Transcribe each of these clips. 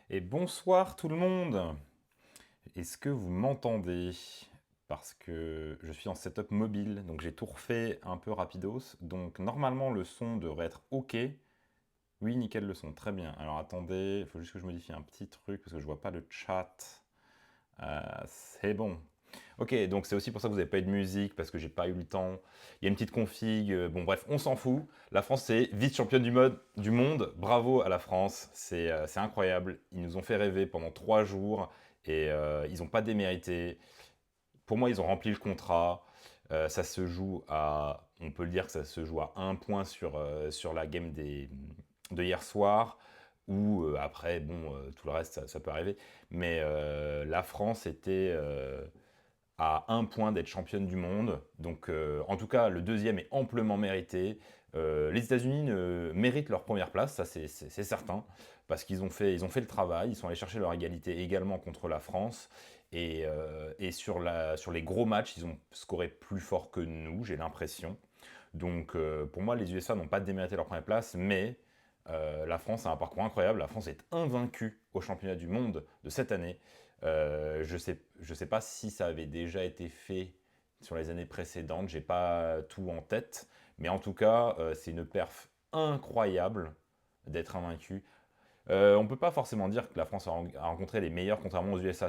Et bonsoir tout le monde. Est-ce que vous m'entendez? Parce que je suis en setup mobile, donc j'ai tout refait un peu rapidos. Donc normalement le son devrait être OK. Oui, nickel le son, très bien. Alors attendez, il faut juste que je modifie un petit truc parce que je vois pas le chat. C'est bon. Ok, donc c'est aussi pour ça que vous n'avez pas eu de musique, parce que j'ai pas eu le temps. Il y a une petite config, bon bref, on s'en fout. La France est vice-championne du monde, bravo à la France, c'est incroyable. Ils nous ont fait rêver pendant 3 jours, et ils n'ont pas démérité. Pour moi, ils ont rempli le contrat. Ça se joue à, on peut le dire que ça se joue à un point sur la game de hier soir, ou après, bon, tout le reste, ça peut arriver. Mais la France était à un point d'être championne du monde. Donc, en tout cas, le deuxième est amplement mérité. Les États-Unis méritent leur première place, ça c'est certain, parce ils ont fait le travail, ils sont allés chercher leur égalité également contre la France. Et sur les gros matchs, ils ont scoré plus fort que nous, j'ai l'impression. Donc, pour moi, les USA n'ont pas démérité leur première place, mais la France a un parcours incroyable. La France est invaincue au championnat du monde de cette année. Je sais pas si ça avait déjà été fait sur les années précédentes. J'ai pas tout en tête, mais en tout cas, c'est une perf incroyable d'être invaincu. On peut pas forcément dire que la France a rencontré les meilleurs, contrairement aux USA.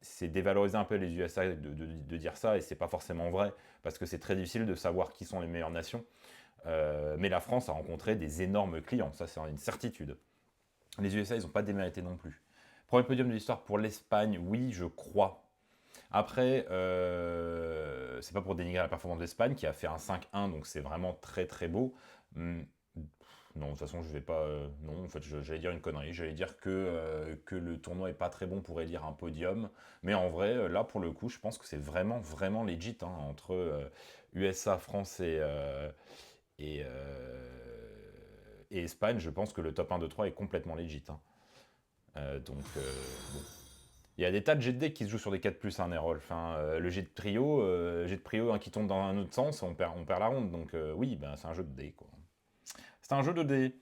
C'est dévaloriser un peu les USA de dire ça, et c'est pas forcément vrai, parce que c'est très difficile de savoir qui sont les meilleures nations. Mais la France a rencontré des énormes clients, ça c'est une certitude. Les USA, ils n'ont pas démérité non plus. Premier podium de l'histoire pour l'Espagne, oui, je crois. Après, c'est pas pour dénigrer la performance de l'Espagne, qui a fait un 5-1, donc c'est vraiment très très beau. Hum, non, de toute façon, je vais pas. Non, en fait, j'allais dire une connerie. J'allais dire que le tournoi est pas très bon pour élire un podium. Mais en vrai, là, pour le coup, je pense que c'est vraiment, vraiment legit, hein, entre USA, France et Espagne. Je pense que le top 1, 2, 3 est complètement legit, hein. Bon. Il y a des tas de jets de dés qui se jouent sur des 4 plus, hein, Nerolf. Enfin, le jet de prio hein, qui tombe dans un autre sens, on perd la ronde. Donc oui, ben, c'est un jeu de dés, quoi. C'est un jeu de dés.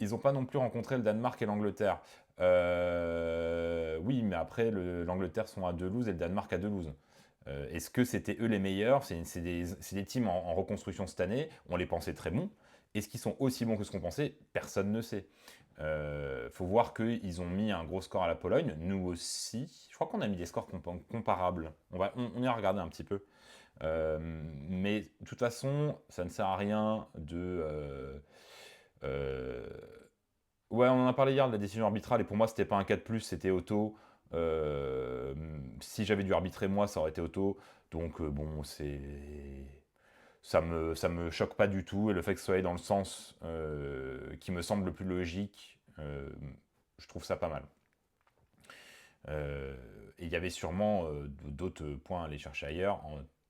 Ils n'ont pas non plus rencontré le Danemark et l'Angleterre. Oui, mais après, l'Angleterre sont à 2 loses et le Danemark à 2 loses. Est-ce que c'était eux les meilleurs? C'est des teams en reconstruction cette année. On les pensait très bons. Est-ce qu'ils sont aussi bons que ce qu'on pensait? Personne ne sait. Faut voir qu'ils ont mis un gros score à la Pologne. Nous aussi. Je crois qu'on a mis des scores comparables. On ira regarder un petit peu. Mais de toute façon, ça ne sert à rien euh, ouais, on en a parlé hier de la décision arbitrale, et pour moi, c'était pas un 4+, c'était auto. Si j'avais dû arbitrer moi, ça aurait été auto. Donc bon, ça me choque pas du tout, et le fait que ce soit dans le sens qui me semble le plus logique, je trouve ça pas mal. Euh, et il y avait sûrement d'autres points à aller chercher ailleurs.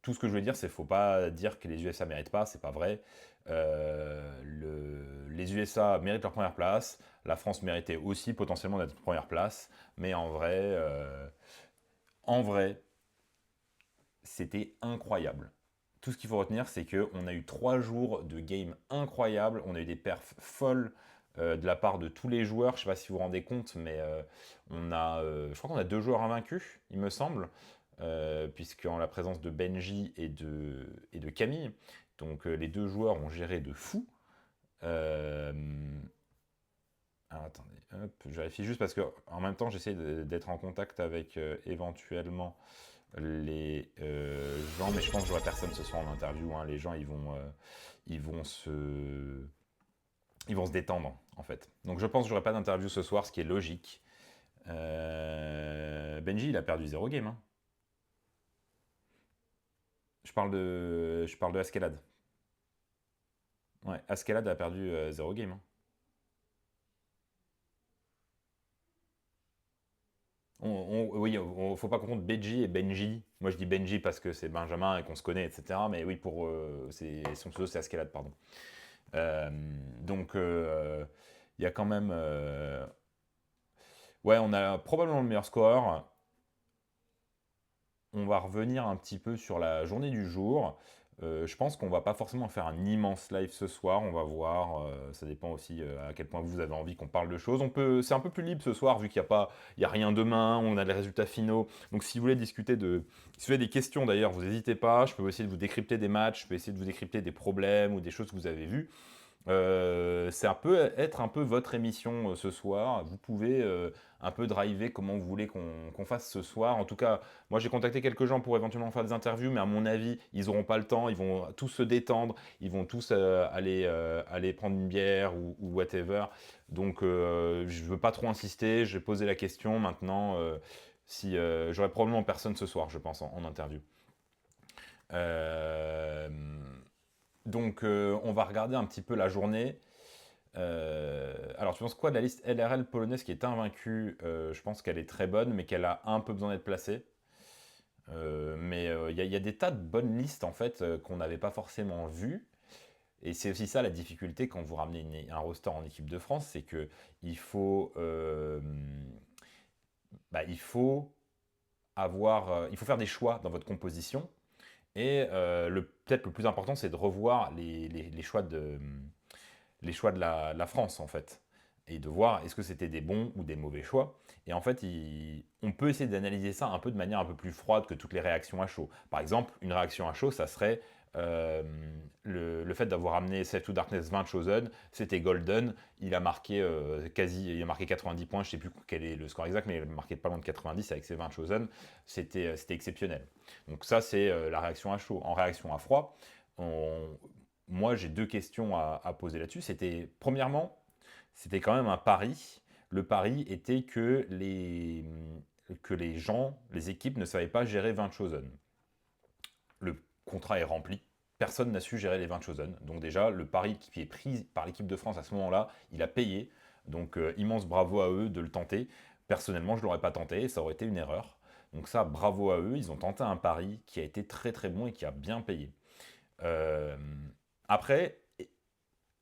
Tout ce que je veux dire, c'est qu'il ne faut pas dire que les USA ne méritent pas, c'est pas vrai. Les USA méritent leur première place, la France méritait aussi potentiellement d'être première place, mais en vrai, c'était incroyable. Tout ce qu'il faut retenir, c'est qu'on a eu 3 jours de game incroyables, on a eu des perfs folles de la part de tous les joueurs. Je ne sais pas si vous vous rendez compte, mais je crois qu'on a 2 joueurs invaincus, il me semble, puisqu'en la présence de Benji et de Camille. Donc les 2 joueurs ont géré de fou. Euh, alors, attendez, hop, je vérifie juste parce que en même temps j'essaie d'être en contact avec éventuellement les gens, mais je pense que j'aurai personne ce soir en interview, hein. Les gens, ils vont se, ils vont se détendre, en fait. Donc je pense que j'aurai pas d'interview ce soir, ce qui est logique. Benji, il a perdu 0 game, hein. Je parle de Askelad. Ouais, Askelad a perdu 0 game, hein. Oui, faut pas confondre Benji et Benji. Moi, je dis Benji parce que c'est Benjamin et qu'on se connaît, etc. Mais oui, son pseudo, c'est Askelad, pardon. Euh, donc, il y a quand même. Ouais, on a probablement le meilleur score. On va revenir un petit peu sur la journée du jour. Je pense qu'on va pas forcément faire un immense live ce soir, on va voir, ça dépend aussi, à quel point vous avez envie qu'on parle de choses. C'est un peu plus libre ce soir vu qu'il y a pas il y a rien demain, on a les résultats finaux. Donc si vous voulez discuter si vous avez des questions d'ailleurs, vous n'hésitez pas, je peux essayer de vous décrypter des matchs, je peux essayer de vous décrypter des problèmes ou des choses que vous avez vues. C'est un peu être un peu votre émission ce soir. Vous pouvez un peu driver comment vous voulez qu'on fasse ce soir. En tout cas, moi j'ai contacté quelques gens pour éventuellement faire des interviews, mais à mon avis, ils n'auront pas le temps. Ils vont tous se détendre. Ils vont tous aller prendre une bière ou whatever. Donc je ne veux pas trop insister. J'ai posé la question maintenant. Si j'aurai probablement personne ce soir, je pense, en interview. Euh, donc, on va regarder un petit peu la journée. Alors, tu penses quoi de la liste LRL polonaise qui est invaincue? Je pense qu'elle est très bonne, mais qu'elle a un peu besoin d'être placée. Mais il y a des tas de bonnes listes en fait qu'on n'avait pas forcément vues. Et c'est aussi ça la difficulté quand vous ramenez un roster en équipe de France, c'est que il faut, il faut il faut faire des choix dans votre composition. Et peut-être le plus important, c'est de revoir les choix de la France, en fait. Et de voir est-ce que c'était des bons ou des mauvais choix. Et en fait, on peut essayer d'analyser ça un peu de manière un peu plus froide que toutes les réactions à chaud. Par exemple, une réaction à chaud, ça serait euh, le fait d'avoir amené Save to Darkness 20 Chosen, c'était golden, il a marqué il a marqué 90 points, je sais plus quel est le score exact, mais il a marqué pas loin de 90 avec ses 20 Chosen, c'était exceptionnel. Donc ça, c'est la réaction à chaud. En réaction à froid, moi, j'ai deux questions à poser là-dessus. Premièrement, c'était quand même un pari. Le pari était que les gens, les équipes ne savaient pas gérer 20 Chosen. Le contrat est rempli. Personne n'a su gérer les 20 Chosen. Donc déjà, le pari qui est pris par l'équipe de France à ce moment-là, il a payé. Donc immense bravo à eux de le tenter. Personnellement, je ne l'aurais pas tenté, ça aurait été une erreur. Donc ça, bravo à eux, ils ont tenté un pari qui a été très très bon et qui a bien payé. Euh, Après,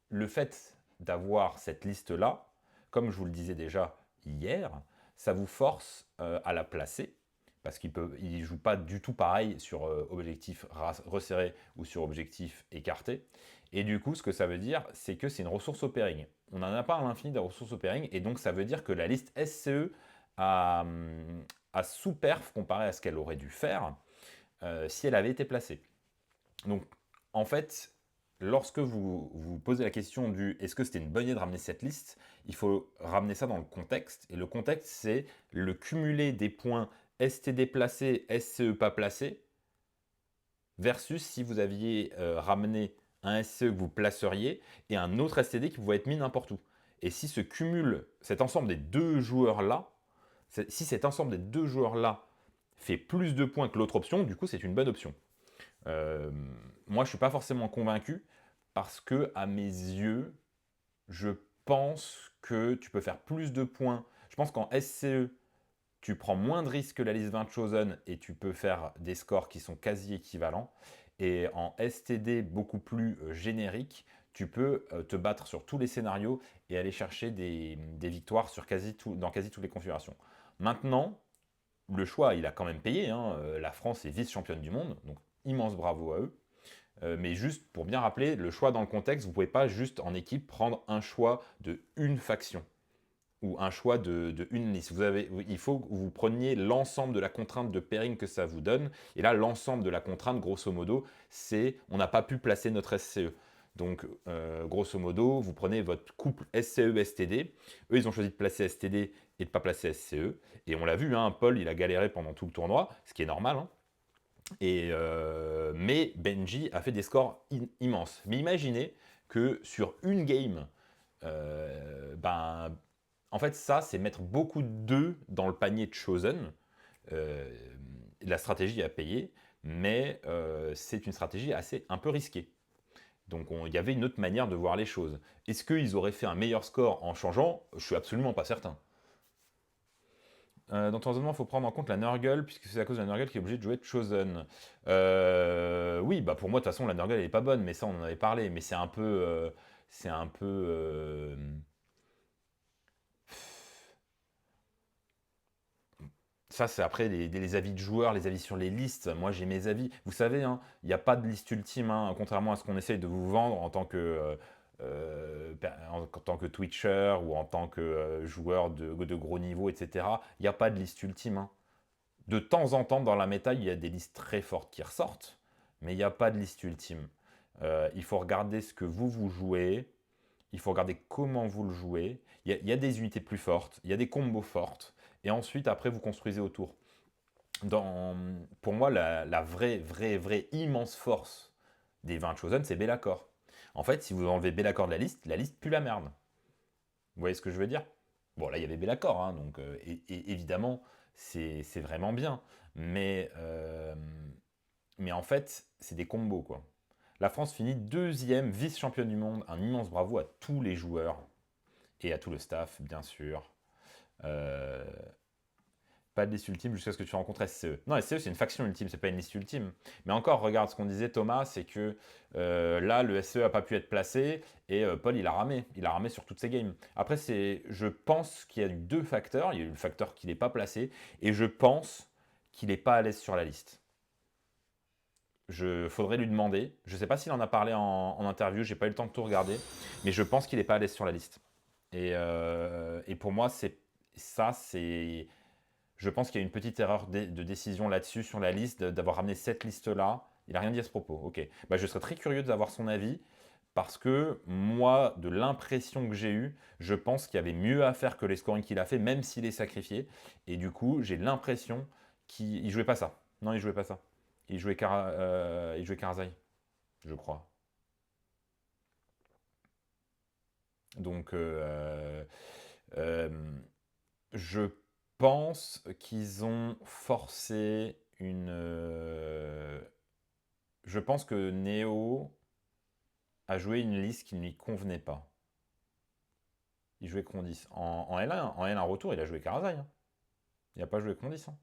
le fait d'avoir cette liste-là, comme je vous le disais déjà hier, ça vous force à la placer, parce qu'il ne joue pas du tout pareil sur objectif resserré ou sur objectif écarté. Et du coup, ce que ça veut dire, c'est que c'est une ressource au pairing. On n'en a pas à l'infini de ressources au pairing, et donc ça veut dire que la liste SCE a sous-perf comparé à ce qu'elle aurait dû faire si elle avait été placée. Donc, en fait, lorsque vous posez la question du est-ce que c'était une bonne idée de ramener cette liste, il faut ramener ça dans le contexte. Et le contexte, c'est le cumulé des points STD placés, SCE pas placés, versus si vous aviez ramené un SCE que vous placeriez et un autre STD qui pouvait être mis n'importe où. Et si ce cumul, cet ensemble des deux joueurs-là, si cet ensemble des deux joueurs-là fait plus de points que l'autre option, du coup, c'est une bonne option. Euh, Moi, je suis pas forcément convaincu parce que, à mes yeux, je pense que tu peux faire plus de points. Je pense qu'en SCE, tu prends moins de risques que la liste 20 Chosen et tu peux faire des scores qui sont quasi équivalents. Et en STD beaucoup plus générique, tu peux te battre sur tous les scénarios et aller chercher des victoires dans quasi toutes les configurations. Maintenant, le choix, il a quand même payé, hein. La France est vice-championne du monde, donc immense bravo à eux. Mais juste pour bien rappeler, le choix dans le contexte, vous ne pouvez pas juste en équipe prendre un choix de une faction ou un choix de une liste. Il faut que vous preniez l'ensemble de la contrainte de pairing que ça vous donne. Et là, l'ensemble de la contrainte, grosso modo, c'est on n'a pas pu placer notre SCE. Donc, grosso modo, vous prenez votre couple SCE-STD. Eux, ils ont choisi de placer STD et de ne pas placer SCE. Et on l'a vu, hein, Paul, il a galéré pendant tout le tournoi, ce qui est normal, hein. Mais Benji a fait des scores immenses. Mais imaginez que sur une game, en fait, ça, c'est mettre beaucoup d'œufs dans le panier de Chosen. Euh, la stratégie a payé, mais c'est une stratégie un peu risquée. Donc il y avait une autre manière de voir les choses. Est-ce qu'ils auraient fait un meilleur score en changeant? Je suis absolument pas certain. Dans ton raisonnement, il faut prendre en compte la Nurgle, puisque c'est à cause de la Nurgle qui est obligé de jouer Chosen. Oui, bah pour moi, de toute façon, la Nurgle, elle est pas bonne, mais ça, on en avait parlé. Mais c'est un peu. C'est un peu. ça, c'est après les avis de joueurs, les avis sur les listes. Moi, j'ai mes avis. Vous savez, hein, il n'y a pas de liste ultime, hein, contrairement à ce qu'on essaye de vous vendre en tant que, en tant que Twitcher ou en tant que joueur de gros niveau, etc. Il n'y a pas de liste ultime, hein. De temps en temps, dans la méta, il y a des listes très fortes qui ressortent, mais il n'y a pas de liste ultime. Il faut regarder ce que vous jouez, il faut regarder comment vous le jouez. Il y a des unités plus fortes, il y a des combos fortes, et ensuite, après, vous construisez autour. Pour moi, la vraie immense force des 20 Chosen, c'est Bellacore. En fait, si vous enlevez Bellacore de la liste pue la merde. Vous voyez ce que je veux dire? Bon, là, il y avait Bellacore, hein, donc et évidemment, c'est vraiment bien. Mais en fait, c'est des combos, quoi. La France finit deuxième vice-championne du monde. Un immense bravo à tous les joueurs et à tout le staff, bien sûr. Euh, Pas de liste ultime jusqu'à ce que tu rencontres SCE. Non, SCE, c'est une faction ultime, c'est pas une liste ultime. Mais encore, regarde ce qu'on disait, Thomas, c'est que là, le SCE a pas pu être placé et Paul, il a ramé. Il a ramé sur toutes ses games. Après, je pense qu'il y a eu deux facteurs. Il y a eu le facteur qu'il n'est pas placé et je pense qu'il n'est pas à l'aise sur la liste. Faudrait lui demander. Je ne sais pas s'il en a parlé en interview, j'ai pas eu le temps de tout regarder, mais je pense qu'il n'est pas à l'aise sur la liste. Et pour moi, je pense qu'il y a une petite erreur de décision là-dessus, sur la liste, d'avoir ramené cette liste-là. Il n'a rien dit à ce propos. Ok. Bah, je serais très curieux d'avoir son avis, parce que moi, de l'impression que j'ai eue, je pense qu'il y avait mieux à faire que les scorings qu'il a fait, même s'il est sacrifié. Et du coup, j'ai l'impression qu'il ne jouait pas ça. Non, il jouait pas ça. Il jouait Karazai, je crois. Donc, euh, je pense qu'ils ont forcé je pense que Neo a joué une liste qui ne lui convenait pas. Il jouait Condis. En L1, en L1 retour, il a joué Karazai, hein. Il n'a pas joué Condis, hein.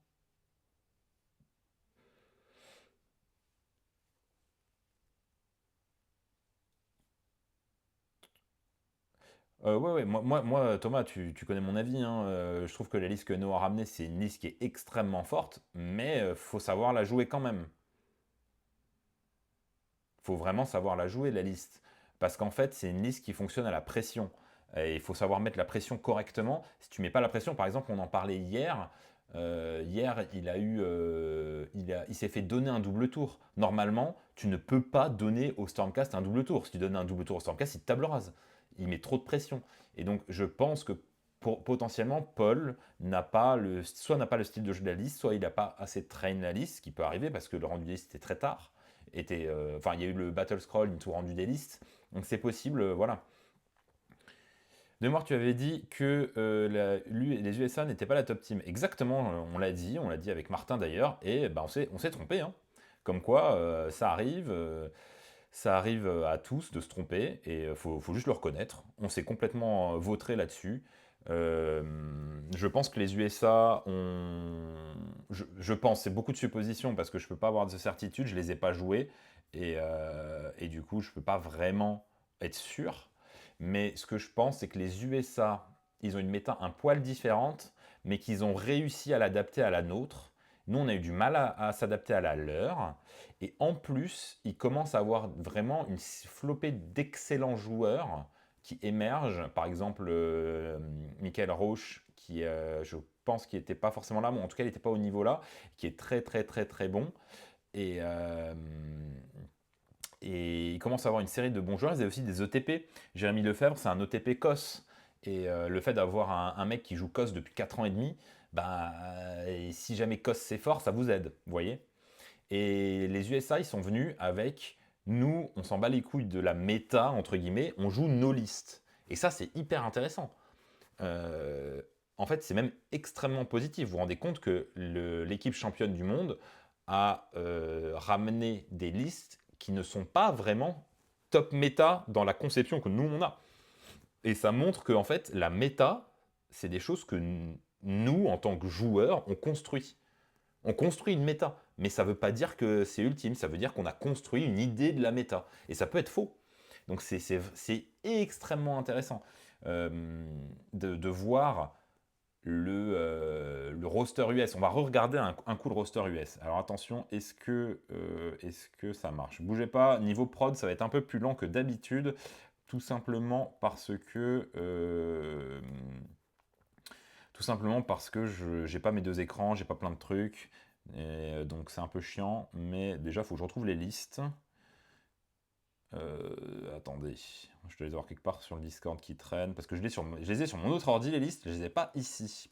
Ouais, ouais, moi, Thomas, tu connais mon avis, hein. Je trouve que la liste que Neo a ramenée, c'est une liste qui est extrêmement forte, mais faut savoir la jouer quand même. Faut vraiment savoir la jouer, la liste. Parce qu'en fait, c'est une liste qui fonctionne à la pression. Et il faut savoir mettre la pression correctement. Si tu mets pas la pression, par exemple, on en parlait hier. Hier, il s'est fait donner un double tour. Normalement, tu ne peux pas donner au Stormcast un double tour. Si tu donnes un double tour au Stormcast, il te table rase. Il met trop de pression. Et donc, je pense que potentiellement, Paul soit n'a pas le style de jeu de la liste, soit il n'a pas assez train la liste, ce qui peut arriver parce que le rendu des listes était très tard. Enfin, il y a eu le Battle Scroll, une tour rendu des listes. Donc c'est possible, voilà. De mémoire, tu avais dit que les USA n'étaient pas la top team. Exactement, on l'a dit avec Martin d'ailleurs, et ben, on s'est trompé, hein. Comme quoi, ça arrive à tous de se tromper, et faut juste le reconnaître. On s'est complètement vautré là-dessus. Euh, je pense que les USA ont. Je pense, c'est beaucoup de suppositions parce que je ne peux pas avoir de certitude, je ne les ai pas joués et du coup je ne peux pas vraiment être sûr. Mais ce que je pense, c'est que les USA, ils ont une méta un poil différente, mais qu'ils ont réussi à l'adapter à la nôtre. Nous, on a eu du mal à s'adapter à la leur. Et en plus, ils commencent à avoir vraiment une flopée d'excellents joueurs qui émergent. Par exemple, Michael Roche, qui je pense qu'il n'était pas forcément là, mais en tout cas, il n'était pas au niveau là, qui est très très très très bon. Et, euh, et il commence à avoir une série de bons joueurs. Il y a aussi des ETP. Jérémy Lefebvre, c'est un ETP COS. Et le fait d'avoir un mec qui joue COS depuis 4 ans et demi, bah, et si jamais COS c'est fort, ça vous aide, vous voyez. Et les USA, ils sont venus avec nous, on s'en bat les couilles de la méta, entre guillemets, on joue nos listes. Et ça, c'est hyper intéressant. Euh, En fait, c'est même extrêmement positif. Vous vous rendez compte que l'équipe championne du monde a ramené des listes qui ne sont pas vraiment top méta dans la conception que nous, on a. Et ça montre que, en fait, la méta, c'est des choses que nous, en tant que joueurs, on construit. On construit une méta, mais ça ne veut pas dire que c'est ultime, ça veut dire qu'on a construit une idée de la méta. Et ça peut être faux. Donc c'est extrêmement intéressant de voir le roster US. On va re-regarder un coup le roster US. Alors attention, est-ce que ça marche? Bougez pas, niveau prod, ça va être un peu plus lent que d'habitude, tout simplement parce que... je j'ai pas mes deux écrans, j'ai pas plein de trucs, et donc c'est un peu chiant, mais déjà, il faut que je retrouve les listes. Attendez, je dois les avoir quelque part sur le Discord qui traîne, parce que je les ai sur mon autre ordi, les listes, je les ai pas ici.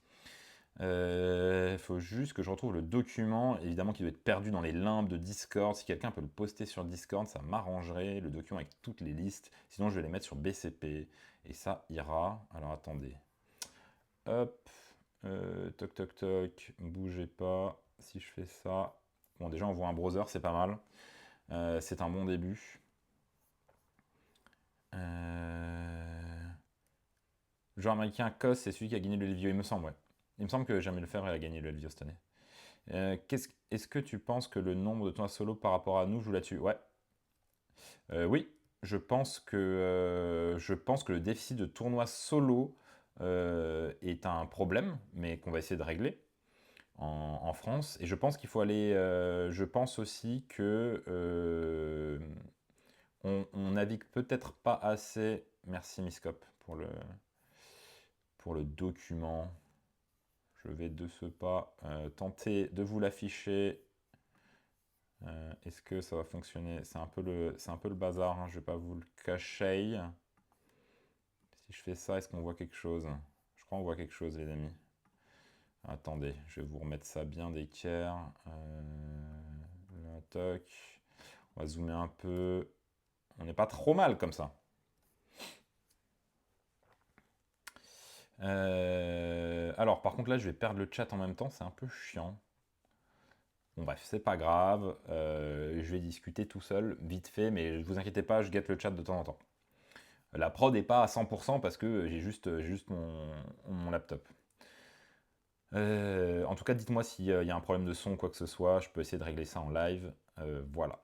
Il faut juste que je retrouve le document, évidemment qui doit être perdu dans les limbes de Discord. Si quelqu'un peut le poster sur Discord, ça m'arrangerait, le document avec toutes les listes. Sinon, je vais les mettre sur BCP, et ça ira. Alors attendez. Hop, toc toc toc, bougez pas. Si je fais ça, bon déjà on voit un browser, c'est pas mal. C'est un bon début. Joueur américain Kos, c'est celui qui a gagné le Elvio, il me semble, ouais. Il me semble que Jamie Lefebvre a gagné le Elvio cette année. Est-ce que tu penses que le nombre de tournois solo par rapport à nous joue là-dessus? Ouais. Oui, je pense que le déficit de tournois solo est un problème, mais qu'on va essayer de régler en France. Et je pense qu'il faut aller. Je pense aussi que on navigue peut-être pas assez. Merci Miscop pour le document. Je vais de ce pas tenter de vous l'afficher. Est-ce que ça va fonctionner? C'est un peu le bazar, hein, je vais pas vous le cacher. Si je fais ça, est-ce qu'on voit quelque chose? Je crois qu'on voit quelque chose, les amis. Attendez, je vais vous remettre ça bien d'équerre. Là, toc. On va zoomer un peu. On n'est pas trop mal comme ça. Alors, par contre, là, je vais perdre le chat en même temps. C'est un peu chiant. Bon, bref, c'est pas grave. Je vais discuter tout seul, vite fait, mais ne vous inquiétez pas, je guette le chat de temps en temps. La prod n'est pas à 100% parce que j'ai juste mon laptop. En tout cas, dites-moi s'il y a un problème de son ou quoi que ce soit. Je peux essayer de régler ça en live. Voilà.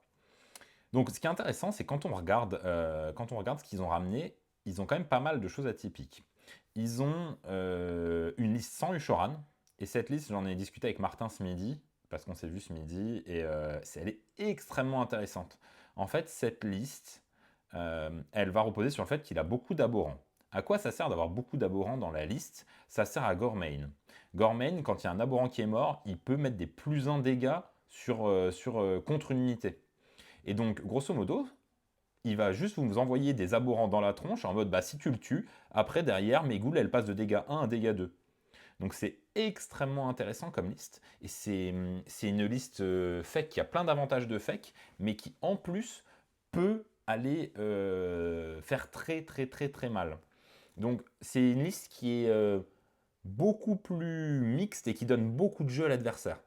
Donc, ce qui est intéressant, c'est quand on regarde ce qu'ils ont ramené, ils ont quand même pas mal de choses atypiques. Ils ont une liste sans Ushoran. Et cette liste, j'en ai discuté avec Martin ce midi, parce qu'on s'est vu ce midi, et elle est extrêmement intéressante. En fait, cette liste, elle va reposer sur le fait qu'il a beaucoup d'abhorrants. À quoi ça sert d'avoir beaucoup d'abhorrants dans la liste? Ça sert à Gormain. Gormain, quand il y a un abhorrant qui est mort, il peut mettre des plus 1 dégâts contre une unité. Et donc, grosso modo, il va juste vous envoyer des abhorrants dans la tronche en mode, bah si tu le tues, après derrière, mes ghouls, elles passent de dégâts 1 à dégâts 2. Donc c'est extrêmement intéressant comme liste, et c'est une liste fake qui a plein d'avantages de fake, mais qui en plus peut aller faire très très très très mal. Donc c'est une liste qui est beaucoup plus mixte et qui donne beaucoup de jeux à l'adversaire,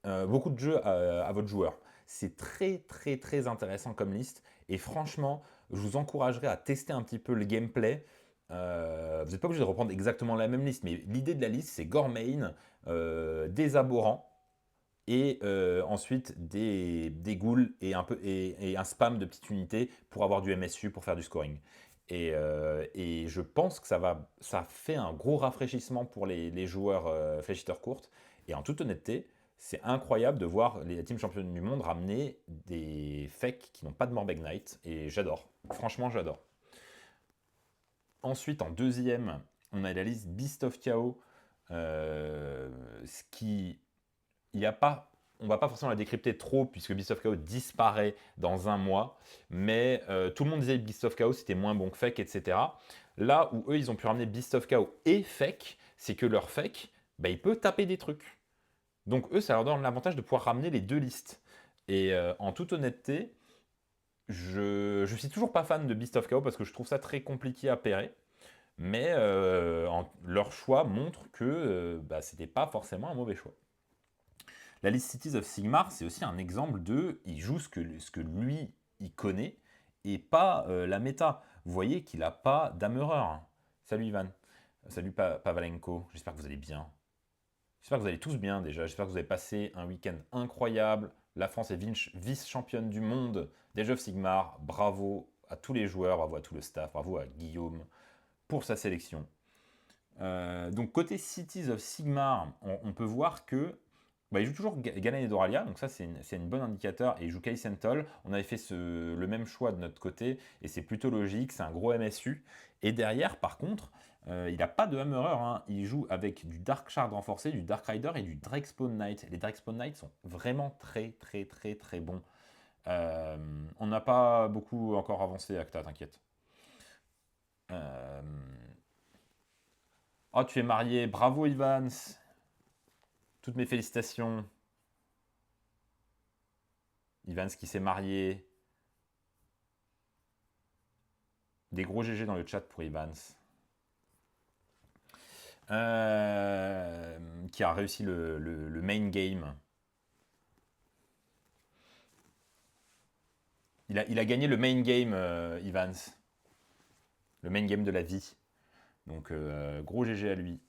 beaucoup de jeux à votre joueur. C'est très très très intéressant comme liste, et franchement, je vous encouragerais à tester un petit peu le gameplay. Vous n'êtes pas obligé de reprendre exactement la même liste, mais l'idée de la liste, c'est Gormain, des abhorrants, et ensuite des ghouls et un spam de petites unités pour avoir du MSU, pour faire du scoring. Et je pense que ça fait un gros rafraîchissement pour les joueurs fléchiteurs courtes. Et en toute honnêteté, c'est incroyable de voir les teams championnes du monde ramener des fakes qui n'ont pas de Morbeg Knight. Et j'adore. Franchement, j'adore. Ensuite, en deuxième, on a la liste Beast of Chaos. Ce qui. Il n'y a pas. On va pas forcément la décrypter trop, puisque Beast of Chaos disparaît dans un mois. Mais tout le monde disait que Beast of Chaos c'était moins bon que Fake, etc. Là où eux, ils ont pu ramener Beast of Chaos et Fake, c'est que leur Fake, bah, il peut taper des trucs. Donc eux, ça leur donne l'avantage de pouvoir ramener les deux listes. Et en toute honnêteté, je suis toujours pas fan de Beast of Chaos parce que je trouve ça très compliqué à pairer. Mais leur choix montre que bah, c'était pas forcément un mauvais choix. La liste Cities of Sigmar, c'est aussi un exemple de il joue ce que lui il connaît et pas la méta. Vous voyez qu'il n'a pas d'amureur. Salut Ivan. Salut Pavalenko. J'espère que vous allez bien. J'espère que vous allez tous bien déjà. J'espère que vous avez passé un week-end incroyable. La France est vice-championne du monde des Jeux of Sigmar. Bravo à tous les joueurs, bravo à tout le staff, bravo à Guillaume pour sa sélection. Donc côté Cities of Sigmar, on peut voir que bah, il joue toujours Galen et Doralia, donc ça c'est une bonne indicateur, et il joue Kay Sentol. On avait fait le même choix de notre côté, et c'est plutôt logique, c'est un gros MSU. Et derrière, par contre, il n'a pas de Hammerer, hein. Il joue avec du Dark Shard renforcé, du Dark Rider et du Drakespawn Knight. Les Drakespawn Knight sont vraiment très très très très bons. On n'a pas beaucoup encore avancé, Acta, t'inquiète. Euh, Oh, tu es marié, bravo Evans. Toutes mes félicitations. Evans qui s'est marié. Des gros GG dans le chat pour Evans. Qui a réussi le main game. Il a gagné le main game, Evans. Le main game de la vie. Donc, gros GG à lui.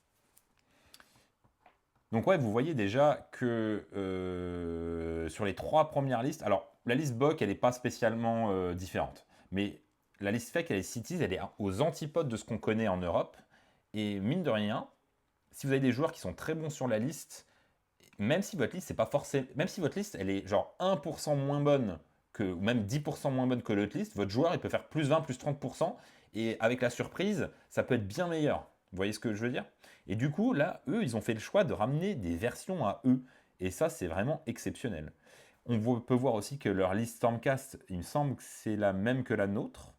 Donc ouais, vous voyez déjà que sur les 3 premières listes, alors la liste BOK, elle n'est pas spécialement différente, mais la liste FEC, elle est Cities, elle est aux antipodes de ce qu'on connaît en Europe, et mine de rien, si vous avez des joueurs qui sont très bons sur la liste, même si votre liste, c'est pas forcément, même si votre liste, elle est genre 1% moins bonne que, ou même 10% moins bonne que l'autre liste, votre joueur, il peut faire plus 20, plus 30%, et avec la surprise, ça peut être bien meilleur. Vous voyez ce que je veux dire? Et du coup, là, eux, ils ont fait le choix de ramener des versions à eux. Et ça, c'est vraiment exceptionnel. On peut voir aussi que leur liste Stormcast, il me semble que c'est la même que la nôtre.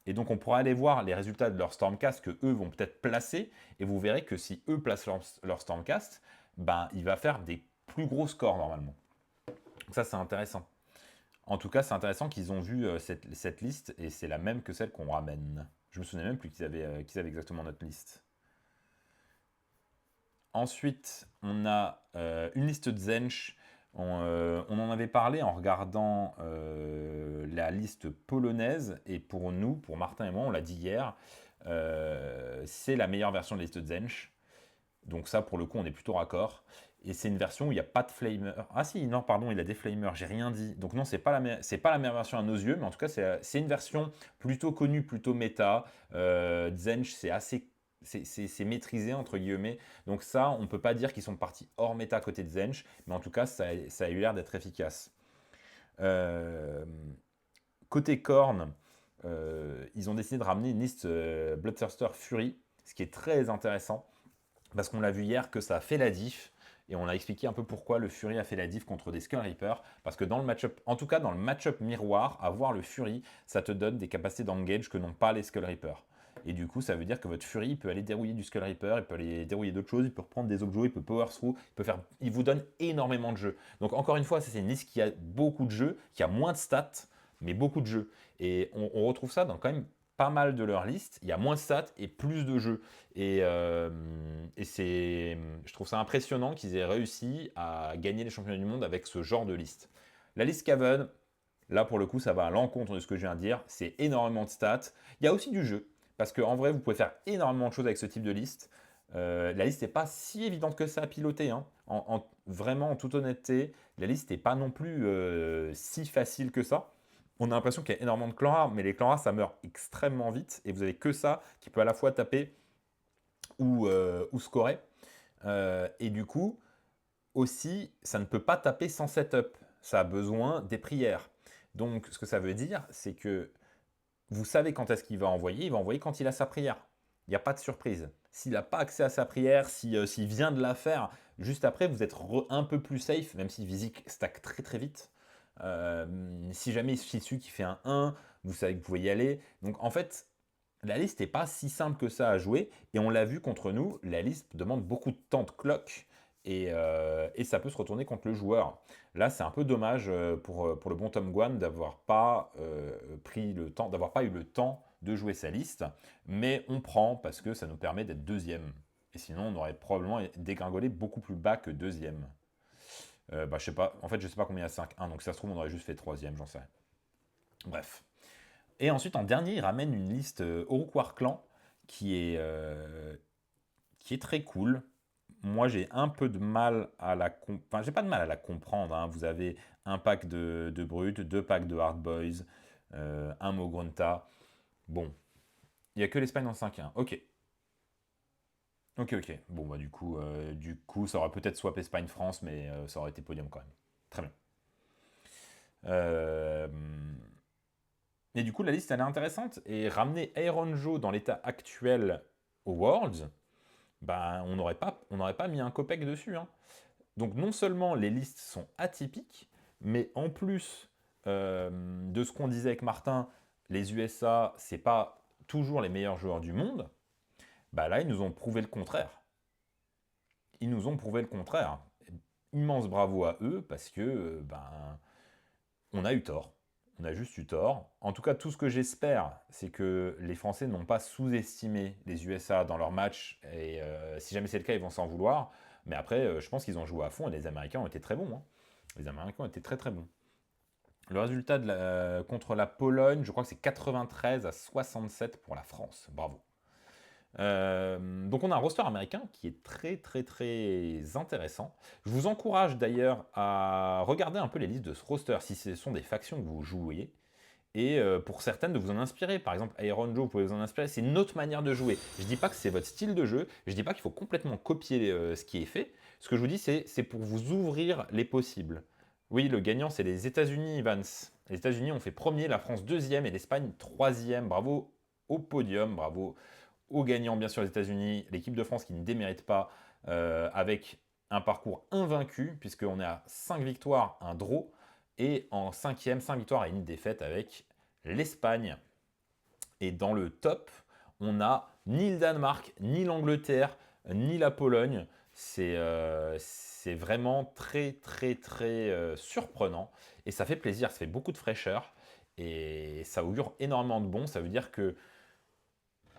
Et donc, on pourra aller voir les résultats de leur Stormcast que eux vont peut-être placer. Et vous verrez que si eux placent leur Stormcast, ben, il va faire des plus gros scores normalement. Donc ça, c'est intéressant. En tout cas, c'est intéressant qu'ils ont vu cette liste et c'est la même que celle qu'on ramène. Je me souvenais même plus qu'ils avaient exactement notre liste. Ensuite, on a une liste de Zench. On en avait parlé en regardant la liste polonaise. Et pour nous, pour Martin et moi, on l'a dit hier, c'est la meilleure version de la liste de Zench. Donc ça, pour le coup, on est plutôt raccord. Et c'est une version où il n'y a pas de flamer. Ah si, non, pardon, il a des flamers, j'ai rien dit. Donc non, c'est pas la meilleure version à nos yeux, mais en tout cas, c'est une version plutôt connue, plutôt méta. Zench, c'est maîtrisé, entre guillemets. Donc ça, on ne peut pas dire qu'ils sont partis hors méta côté de Zench, mais en tout cas, ça a eu l'air d'être efficace. Côté Korn, ils ont décidé de ramener une liste Bloodthirster Fury, ce qui est très intéressant, parce qu'on l'a vu hier que ça a fait la diff, et on a expliqué un peu pourquoi le Fury a fait la diff contre des Skull Reapers, parce que dans le match-up, en tout cas dans le match-up miroir, avoir le Fury, ça te donne des capacités d'engage que n'ont pas les Skull Reapers. Et du coup, ça veut dire que votre Fury peut aller dérouiller du Skull Reaper, il peut aller dérouiller d'autres choses, il peut reprendre des objets, il peut power through, il vous donne énormément de jeux. Donc encore une fois, c'est une liste qui a beaucoup de jeux, qui a moins de stats, mais beaucoup de jeux. Et on retrouve ça dans quand même pas mal de leur liste. Il y a moins de stats et plus de jeux. Et je trouve ça impressionnant qu'ils aient réussi à gagner les championnats du monde avec ce genre de liste. La liste Caven, là pour le coup, ça va à l'encontre de ce que je viens de dire. C'est énormément de stats. Il y a aussi du jeu. Parce qu'en vrai, vous pouvez faire énormément de choses avec ce type de liste. La liste n'est pas si évidente que ça à piloter, hein. Vraiment, en toute honnêteté, la liste n'est pas non plus si facile que ça. On a l'impression qu'il y a énormément de clans rares, mais les clans rares, ça meurt extrêmement vite. Et vous avez que ça qui peut à la fois taper ou scorer. Et du coup, aussi, ça ne peut pas taper sans setup. Ça a besoin des prières. Donc, ce que ça veut dire, c'est que vous savez quand est-ce qu'il va envoyer. Il va envoyer quand il a sa prière. Il n'y a pas de surprise. S'il n'a pas accès à sa prière, s'il vient de la faire, juste après, vous êtes un peu plus safe, même si Visic stack très très vite. Si jamais il suffit celui qui fait un 1, vous savez que vous pouvez y aller. Donc en fait, la liste n'est pas si simple que ça à jouer. Et on l'a vu contre nous, la liste demande beaucoup de temps de clock. Et ça peut se retourner contre le joueur. Là, c'est un peu dommage pour le bon Tom Guan d'avoir pas pris le temps, d'avoir pas eu le temps de jouer sa liste. Mais on prend parce que ça nous permet d'être deuxième. Et sinon, on aurait probablement dégringolé beaucoup plus bas que deuxième. Je sais pas. En fait, je sais pas combien il y a 5-1. Donc, si ça se trouve, on aurait juste fait troisième, j'en sais rien. Bref. Et ensuite, en dernier, il ramène une liste Oroquar Clan qui est très cool. Moi, j'ai un peu de mal à enfin, j'ai pas de mal à la comprendre, hein. Vous avez un pack de Brut, 2 packs de Hard Boys, un Mogronta. Bon, il n'y a que l'Espagne en 5-1. Ok. Ok, ok. Bon, bah du coup, ça aurait peut-être swap Espagne-France, mais ça aurait été podium quand même. Très bien. Euh, Et du coup, la liste, elle est intéressante. Et ramener Aaron Joe dans l'état actuel au Worlds, ben, on n'aurait pas mis un copec dessus, hein. Donc non seulement les listes sont atypiques, mais en plus de ce qu'on disait avec Martin, les USA, c'est pas toujours les meilleurs joueurs du monde. Bah là, ils nous ont prouvé le contraire. Ils nous ont prouvé le contraire. Immense bravo à eux parce que ben, on a eu tort. On a juste eu tort. En tout cas, tout ce que j'espère, c'est que les Français n'ont pas sous-estimé les USA dans leur match. Et si jamais c'est le cas, ils vont s'en vouloir. Mais après, je pense qu'ils ont joué à fond et les Américains ont été très bons, hein. Les Américains ont été très très bons. Le résultat contre la Pologne, je crois que c'est 93-67 pour la France. Bravo. Donc on a un roster américain qui est très très très intéressant. Je vous encourage d'ailleurs à regarder un peu les listes de ce roster si ce sont des factions que vous jouez. Et pour certaines de vous en inspirer. Par exemple, Iron Joe, vous pouvez vous en inspirer. C'est une autre manière de jouer. Je ne dis pas que c'est votre style de jeu. Je ne dis pas qu'il faut complètement copier ce qui est fait. Ce que je vous dis, c'est pour vous ouvrir les possibles. Oui, le gagnant, c'est les États-Unis, Evans. Les États-Unis ont fait premier, la France deuxième et l'Espagne troisième. Bravo au podium, bravo aux gagnants, bien sûr, les États-Unis. L'équipe de France qui ne démérite pas avec un parcours invaincu, puisqu'on est à 5 victoires, un draw. Et en cinquième, 5 victoires et une défaite avec l'Espagne. Et dans le top, on n'a ni le Danemark, ni l'Angleterre, ni la Pologne. C'est vraiment très, très, très surprenant. Et ça fait plaisir, ça fait beaucoup de fraîcheur. Et ça augure énormément de bon. Ça veut dire que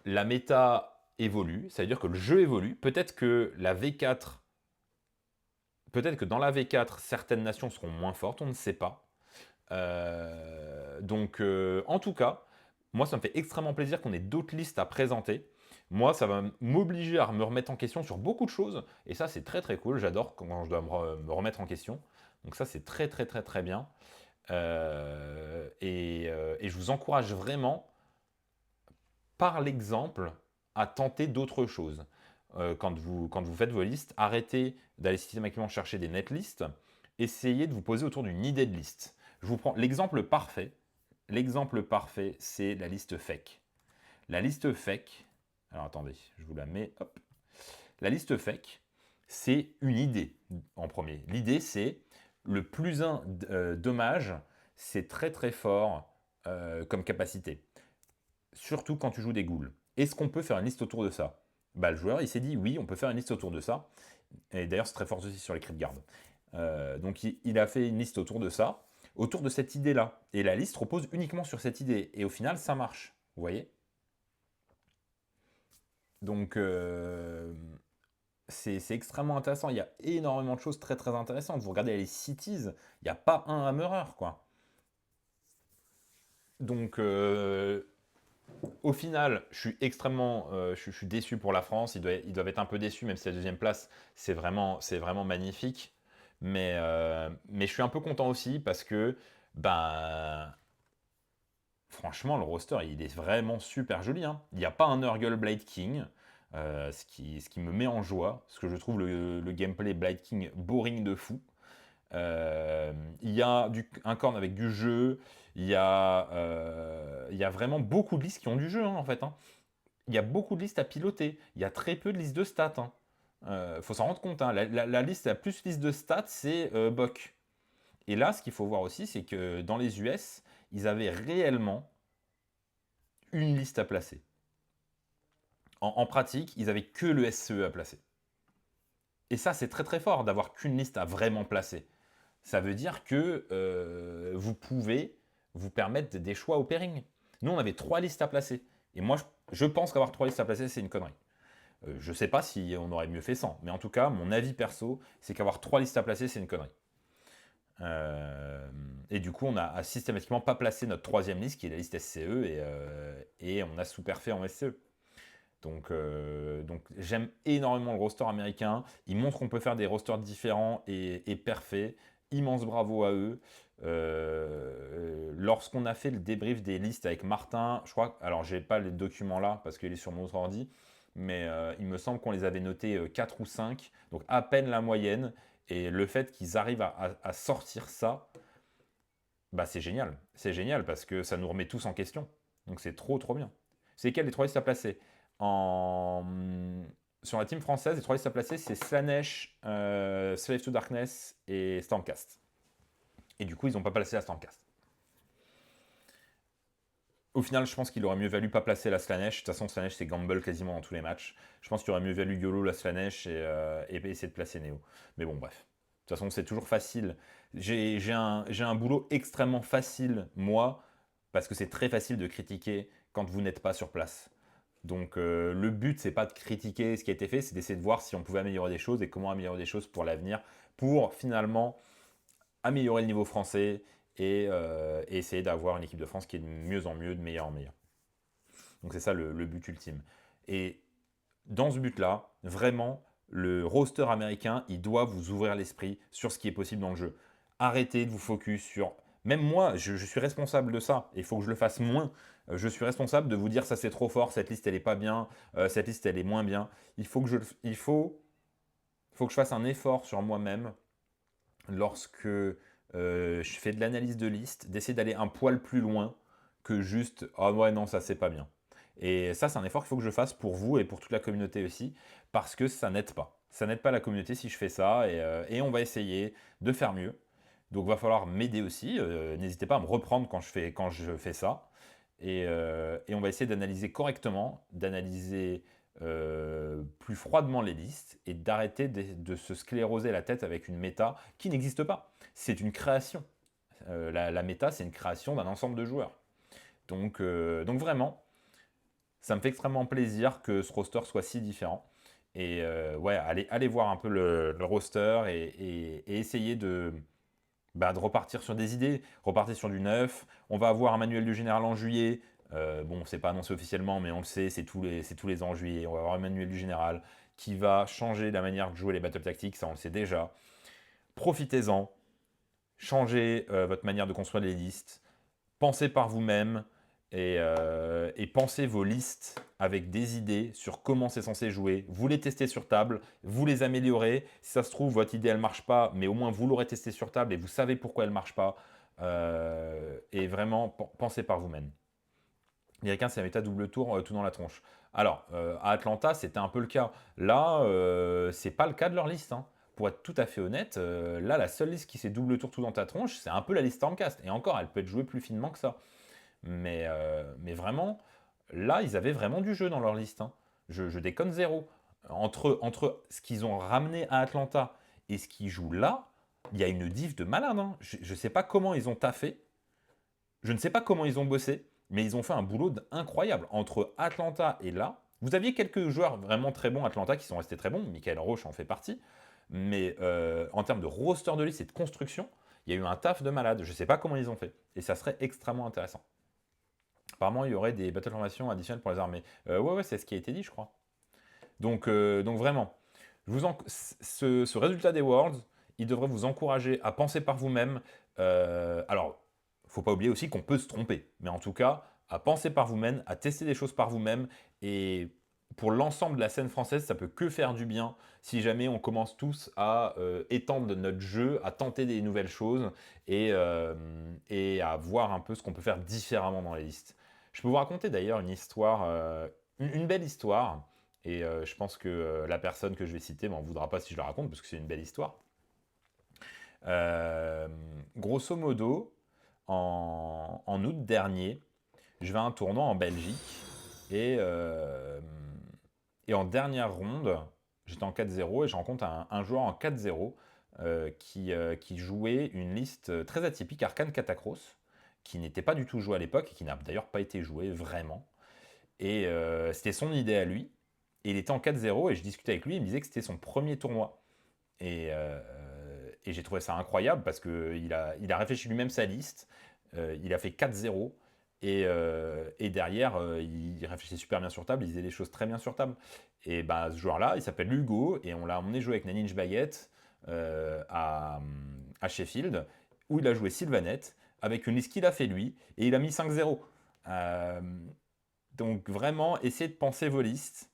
la méta évolue, ça veut dire que le jeu évolue. Peut-être que dans la V4, certaines nations seront moins fortes, on ne sait pas. En tout cas, moi, ça me fait extrêmement plaisir qu'on ait d'autres listes à présenter. Moi, ça va m'obliger à me remettre en question sur beaucoup de choses. Et ça, c'est très très cool. J'adore quand je dois me remettre en question. Donc ça, c'est très très très très bien. Et je vous encourage vraiment, par l'exemple, à tenter d'autres choses. Quand vous faites vos listes, arrêtez d'aller systématiquement chercher des netlists. Essayez de vous poser autour d'une idée de liste. Je vous prends l'exemple parfait. L'exemple parfait, c'est la liste fake. La liste fake, alors attendez, je vous la mets, hop. La liste fake, c'est une idée en premier. L'idée, c'est le plus un dommage, c'est très très fort comme capacité. Surtout quand tu joues des ghouls. Est-ce qu'on peut faire une liste autour de ça? Bah, le joueur, il s'est dit oui, on peut faire une liste autour de ça. Et d'ailleurs, c'est très fort aussi sur les Cryptguards. Donc, il a fait une liste autour de ça, autour de cette idée-là. Et la liste repose uniquement sur cette idée. Et au final, ça marche. Vous voyez? Donc, c'est extrêmement intéressant. Il y a énormément de choses très très intéressantes. Vous regardez les cities, il n'y a pas un hammerer, quoi. Donc, au final, je suis extrêmement je suis déçu pour la France. Ils doivent être un peu déçus, même si la deuxième place, c'est vraiment magnifique. Mais je suis un peu content aussi parce que, ben, franchement, le roster, il est vraiment super joli, hein. Il n'y a pas un Nurgle Blade King, ce qui me met en joie, parce que je trouve le gameplay Blade King boring de fou. Il y a un corn avec du jeu, il y a vraiment beaucoup de listes qui ont du jeu, hein, en fait, hein. Il y a beaucoup de listes à piloter, il y a très peu de listes de stats, hein. Faut s'en rendre compte, hein. La liste la plus liste de stats, c'est Boc. Et là, ce qu'il faut voir aussi, c'est que dans les US, ils avaient réellement une liste à placer. En pratique, ils avaient que le SCE à placer. Et ça, c'est très très fort d'avoir qu'une liste à vraiment placer. Ça veut dire que vous pouvez vous permettre des choix au pairing. Nous, on avait 3 listes à placer. Et moi, je pense qu'avoir 3 listes à placer, c'est une connerie. Je ne sais pas si on aurait mieux fait sans. Mais en tout cas, mon avis perso, c'est qu'avoir 3 listes à placer, c'est une connerie. Et du coup, on a systématiquement pas placé notre troisième liste, qui est la liste SCE, et on a sous-perfait en SCE. Donc j'aime énormément le roster américain. Ils montrent qu'on peut faire des rosters différents et parfaits. Immense bravo à eux. Lorsqu'on a fait le débrief des listes avec Martin, je crois, alors j'ai pas les documents là parce qu'il est sur mon autre ordi, mais il me semble qu'on les avait notés 4 ou 5, donc à peine la moyenne. Et le fait qu'ils arrivent à sortir ça, bah c'est génial. C'est génial parce que ça nous remet tous en question. Donc c'est trop trop bien. C'est quels les trois listes à placer en... Sur la team française, les trois listes à placer, c'est Slanesh, Slave to Darkness et Stormcast. Et du coup, ils n'ont pas placé la Stormcast. Au final, je pense qu'il aurait mieux valu pas placer la Slanesh. De toute façon, Slanesh, c'est gamble quasiment dans tous les matchs. Je pense qu'il aurait mieux valu YOLO la Slanesh et essayer de placer Neo. Mais bon, bref. De toute façon, c'est toujours facile. J'ai un boulot extrêmement facile, moi, parce que c'est très facile de critiquer quand vous n'êtes pas sur place. Donc le but, c'est pas de critiquer ce qui a été fait, c'est d'essayer de voir si on pouvait améliorer des choses et comment améliorer des choses pour l'avenir, pour finalement améliorer le niveau français et essayer d'avoir une équipe de France qui est de mieux en mieux, de meilleur en meilleur. Donc c'est ça le but ultime. Et dans ce but-là, vraiment, le roster américain, il doit vous ouvrir l'esprit sur ce qui est possible dans le jeu. Arrêtez de vous focus sur... Même moi, je suis responsable de ça, et il faut que je le fasse moins. Je suis responsable de vous dire ça c'est trop fort, cette liste elle est pas bien, cette liste elle est moins bien. Il faut que je fasse un effort sur moi-même lorsque je fais de l'analyse de liste, d'essayer d'aller un poil plus loin que juste « Ah ouais, non, ça c'est pas bien ». Et ça, c'est un effort qu'il faut que je fasse pour vous et pour toute la communauté aussi, parce que ça n'aide pas. Ça n'aide pas la communauté si je fais ça, et on va essayer de faire mieux. Donc il va falloir m'aider aussi, n'hésitez pas à me reprendre quand je fais ça. Et on va essayer d'analyser correctement, d'analyser plus froidement les listes et d'arrêter de se scléroser la tête avec une méta qui n'existe pas. C'est une création. La méta, c'est une création d'un ensemble de joueurs. Donc vraiment, ça me fait extrêmement plaisir que ce roster soit si différent. Et ouais, allez voir un peu le roster et essayer de repartir sur des idées, repartir sur du neuf. On va avoir un manuel du général en juillet. Bon, c'est pas annoncé officiellement, mais on le sait, c'est tous les ans en juillet. On va avoir un manuel du général qui va changer la manière de jouer les battle tactiques, ça on le sait déjà. Profitez-en, changez votre manière de construire les listes, pensez par vous-même et pensez vos listes avec des idées sur comment c'est censé jouer. Vous les testez sur table, vous les améliorez. Si ça se trouve, votre idée, elle ne marche pas, mais au moins vous l'aurez testé sur table et vous savez pourquoi elle ne marche pas. Et vraiment, pensez par vous-même. Quelqu'un s'est invité à double tour tout dans la tronche. Alors, à Atlanta, c'était un peu le cas. Là, c'est pas le cas de leur liste, hein. Pour être tout à fait honnête, là, la seule liste qui s'est double tour tout dans ta tronche, c'est un peu la liste Stormcast. Et encore, elle peut être jouée plus finement que ça. Mais vraiment, là, ils avaient vraiment du jeu dans leur liste, hein. Je déconne zéro. Entre ce qu'ils ont ramené à Atlanta et ce qu'ils jouent là, il y a une diff de malade, hein. Je ne sais pas comment ils ont taffé. Je ne sais pas comment ils ont bossé, mais ils ont fait un boulot incroyable. Entre Atlanta et là, vous aviez quelques joueurs vraiment très bons à Atlanta qui sont restés très bons. Michael Roche en fait partie. Mais en termes de roster de liste et de construction, il y a eu un taf de malade. Je ne sais pas comment ils ont fait. Et ça serait extrêmement intéressant. Apparemment, il y aurait des battle formations additionnelles pour les armées. Ouais, c'est ce qui a été dit, je crois. Donc vraiment, ce résultat des Worlds, il devrait vous encourager à penser par vous-même. Alors, il ne faut pas oublier aussi qu'on peut se tromper. Mais en tout cas, à penser par vous-même, à tester des choses par vous-même. Et pour l'ensemble de la scène française, ça peut que faire du bien si jamais on commence tous à étendre notre jeu, à tenter des nouvelles choses et à voir un peu ce qu'on peut faire différemment dans les listes. Je peux vous raconter d'ailleurs une histoire, une belle histoire, et je pense que la personne que je vais citer m'en voudra pas si je la raconte, parce que c'est une belle histoire. Grosso modo, en août dernier, je vais à un tournoi en Belgique, et en dernière ronde, j'étais en 4-0, et je rencontre un joueur en 4-0 qui jouait une liste très atypique, Arcane Catacross, qui n'était pas du tout joué à l'époque, et qui n'a d'ailleurs pas été joué vraiment. Et c'était son idée à lui. Et il était en 4-0 et je discutais avec lui, il me disait que c'était son premier tournoi. Et j'ai trouvé ça incroyable parce qu'il a réfléchi lui-même sa liste, il a fait 4-0 et derrière, il réfléchissait super bien sur table, il faisait des choses très bien sur table. Et bah, ce joueur-là, il s'appelle Hugo et on l'a emmené jouer avec Naninj Baguette à Sheffield où il a joué Sylvanette avec une liste qu'il a fait lui et il a mis 5-0. Donc vraiment, essayez de penser vos listes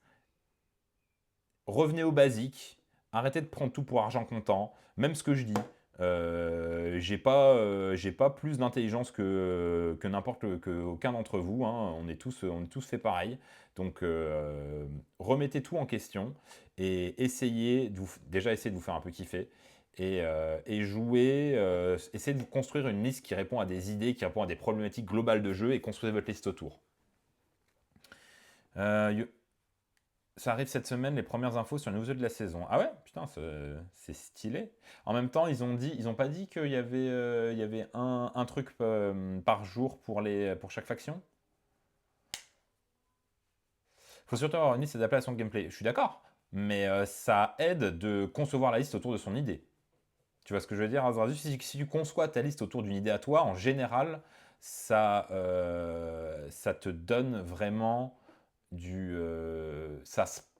revenez au basique, arrêtez de prendre tout pour argent comptant, même ce que je dis. J'ai pas plus d'intelligence que n'importe que aucun d'entre vous, hein. On est tous fait pareil. Donc remettez tout en question et déjà essayez de vous faire un peu kiffer et jouez, essayez de vous construire une liste qui répond à des idées, qui répond à des problématiques globales de jeu et construisez votre liste autour. Euh, Ça arrive cette semaine, les premières infos sur les nouveaux jeux de la saison. Ah ouais? Putain, c'est stylé. En même temps, ils ont pas dit il y avait un truc par jour pour chaque faction? Faut surtout avoir une liste d'adaptation de gameplay. Je suis d'accord, mais ça aide de concevoir la liste autour de son idée. Tu vois ce que je veux dire, Azrazu? Si tu conçois ta liste autour d'une idée à toi, en général, ça te donne vraiment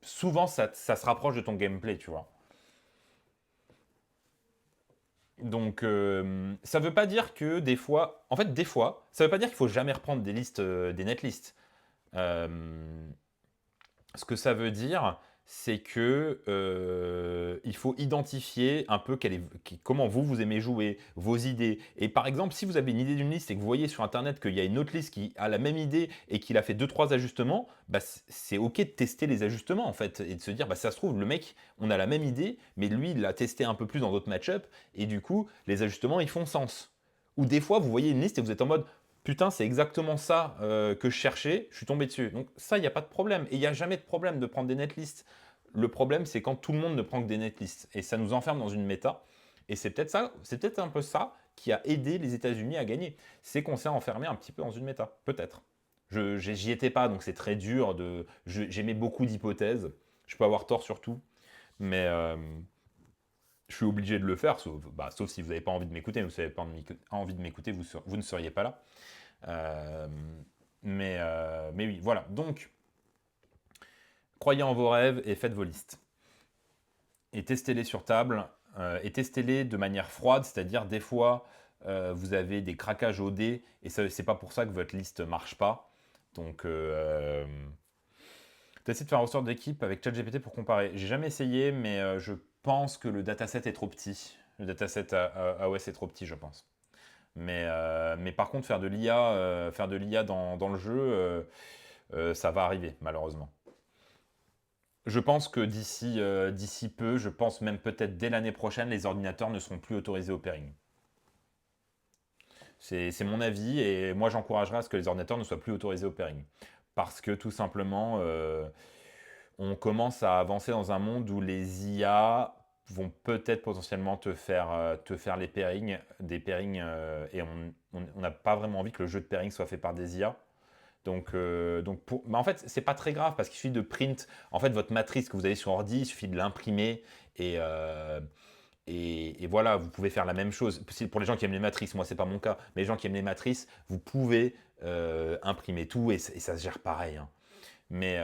souvent, ça se rapproche de ton gameplay, tu vois. Donc, ça veut pas dire que des fois... En fait, des fois, ça veut pas dire qu'il faut jamais reprendre des listes, des netlists. Euh, Ce que ça veut dire, c'est que il faut identifier un peu comment vous aimez jouer, vos idées. Et par exemple, si vous avez une idée d'une liste et que vous voyez sur Internet qu'il y a une autre liste qui a la même idée et qu'il a fait deux trois ajustements, bah, c'est OK de tester les ajustements en fait et de se dire, bah, ça se trouve, le mec, on a la même idée, mais lui, il l'a testé un peu plus dans d'autres match-up et du coup, les ajustements, ils font sens. Ou des fois, vous voyez une liste et vous êtes en mode, putain, c'est exactement ça que je cherchais, je suis tombé dessus. Donc ça, il n'y a pas de problème. Et il n'y a jamais de problème de prendre des netlists. Le problème, c'est quand tout le monde ne prend que des netlists. Et ça nous enferme dans une méta. Et c'est peut-être ça, c'est peut-être un peu ça qui a aidé les États-Unis à gagner. C'est qu'on s'est enfermé un petit peu dans une méta. Peut-être. J'y étais pas, donc c'est très dur. J'aimais beaucoup d'hypothèses. Je peux avoir tort sur tout. Mais je suis obligé de le faire, sauf si vous n'avez pas envie de m'écouter. Vous n'avez pas envie de m'écouter, vous ne seriez pas là. Euh, mais oui, voilà. Donc, croyez en vos rêves et faites vos listes. Et testez-les sur table. Et testez-les de manière froide, c'est-à-dire des fois, vous avez des craquages au dé, et c'est pas pour ça que votre liste marche pas. Donc, essayez de faire un ressort d'équipe avec ChatGPT pour comparer. J'ai jamais essayé, mais je pense que le dataset est trop petit. Le dataset AOS est trop petit, je pense. Mais par contre, faire de l'IA dans le jeu, ça va arriver, malheureusement. Je pense que d'ici peu, je pense même peut-être dès l'année prochaine, les ordinateurs ne seront plus autorisés au pairing. C'est mon avis et moi j'encouragerais à ce que les ordinateurs ne soient plus autorisés au pairing. Parce que tout simplement, on commence à avancer dans un monde où les IA vont peut-être potentiellement te faire des pairings, et on n'a pas vraiment envie que le jeu de pairing soit fait par des IA. Mais en fait, c'est pas très grave parce qu'il suffit de print. En fait, votre matrice que vous avez sur ordi, il suffit de l'imprimer et, et voilà, vous pouvez faire la même chose. Pour les gens qui aiment les matrices, moi c'est pas mon cas, mais les gens qui aiment les matrices, vous pouvez imprimer tout et ça se gère pareil, hein. Mais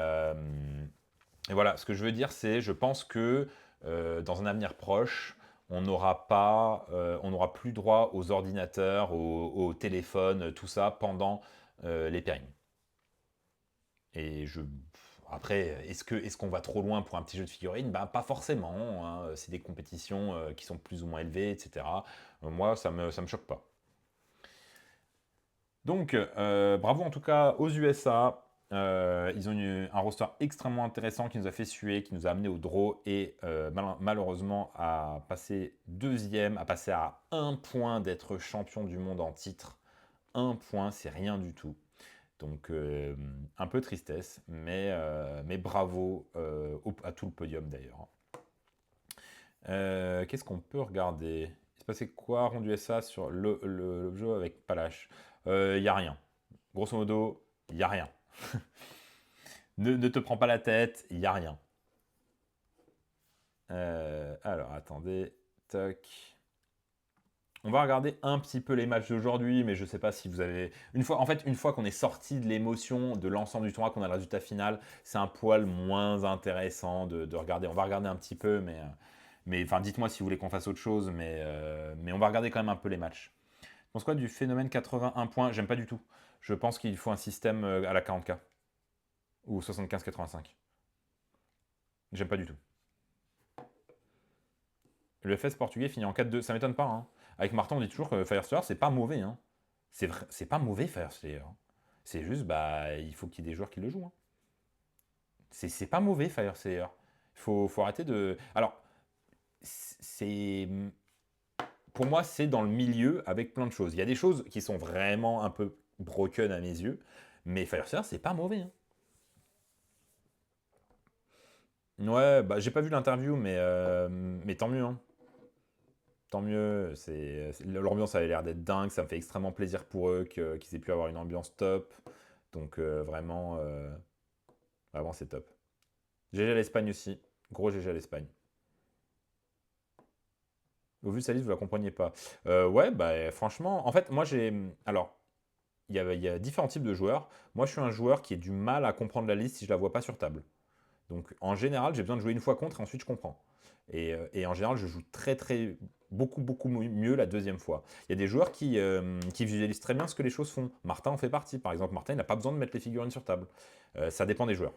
et voilà, ce que je veux dire, c'est, je pense que dans un avenir proche, on n'aura plus droit aux ordinateurs, aux téléphones, tout ça pendant les pairings. Et après, est-ce qu'on va trop loin pour un petit jeu de figurines? Ben, pas forcément, hein. C'est des compétitions qui sont plus ou moins élevées, etc. Moi, ça me choque pas. Donc, bravo en tout cas aux USA. Ils ont eu un roster extrêmement intéressant qui nous a fait suer, qui nous a amené au draw et malheureusement à passer deuxième, à passer à un point d'être champion du monde en titre. Un point, c'est rien du tout. Donc un peu tristesse, mais bravo à tout le podium d'ailleurs. Qu'est-ce qu'on peut regarder? Il se passait quoi rendu ça sur le jeu avec Palache? Il n'y a rien. Grosso modo, il n'y a rien. Ne te prends pas la tête, il n'y a rien. Alors attendez, toc. On va regarder un petit peu les matchs d'aujourd'hui, mais je ne sais pas si vous avez... une fois qu'on est sorti de l'émotion de l'ensemble du tournoi, qu'on a le résultat final, c'est un poil moins intéressant de regarder. On va regarder un petit peu, mais enfin, dites-moi si vous voulez qu'on fasse autre chose, mais on va regarder quand même un peu les matchs. Tu penses quoi du phénomène 81 points? J'aime pas du tout. Je pense qu'il faut un système à la 40K ou 75-85. J'aime pas du tout. Le FS portugais finit en 4-2. Ça m'étonne pas, hein. Avec Martin, on dit toujours que Fireslayer, c'est pas mauvais, hein. C'est vrai, c'est pas mauvais, Fireslayer, hein. C'est juste, bah, il faut qu'il y ait des joueurs qui le jouent, hein. C'est pas mauvais, Fireslayer. Faut arrêter de. Alors, c'est. Pour moi, c'est dans le milieu avec plein de choses. Il y a des choses qui sont vraiment un peu broken à mes yeux, mais Fireslayer, c'est pas mauvais, hein. Ouais, bah, j'ai pas vu l'interview, mais tant mieux, hein. Tant mieux. L'ambiance avait l'air d'être dingue. Ça me fait extrêmement plaisir pour eux qu'ils aient pu avoir une ambiance top. Donc, vraiment, c'est top. GG à l'Espagne aussi. Gros GG à l'Espagne. Au vu de sa liste, vous la compreniez pas. Ouais, bah franchement, en fait, moi j'ai. Alors, il y a différents types de joueurs. Moi, je suis un joueur qui a du mal à comprendre la liste si je la vois pas sur table. Donc, en général, j'ai besoin de jouer une fois contre et ensuite je comprends. Et en général, je joue beaucoup mieux la deuxième fois. Il y a des joueurs qui visualisent très bien ce que les choses font. Martin en fait partie. Par exemple, Martin, il n'a pas besoin de mettre les figurines sur table. Ça dépend des joueurs.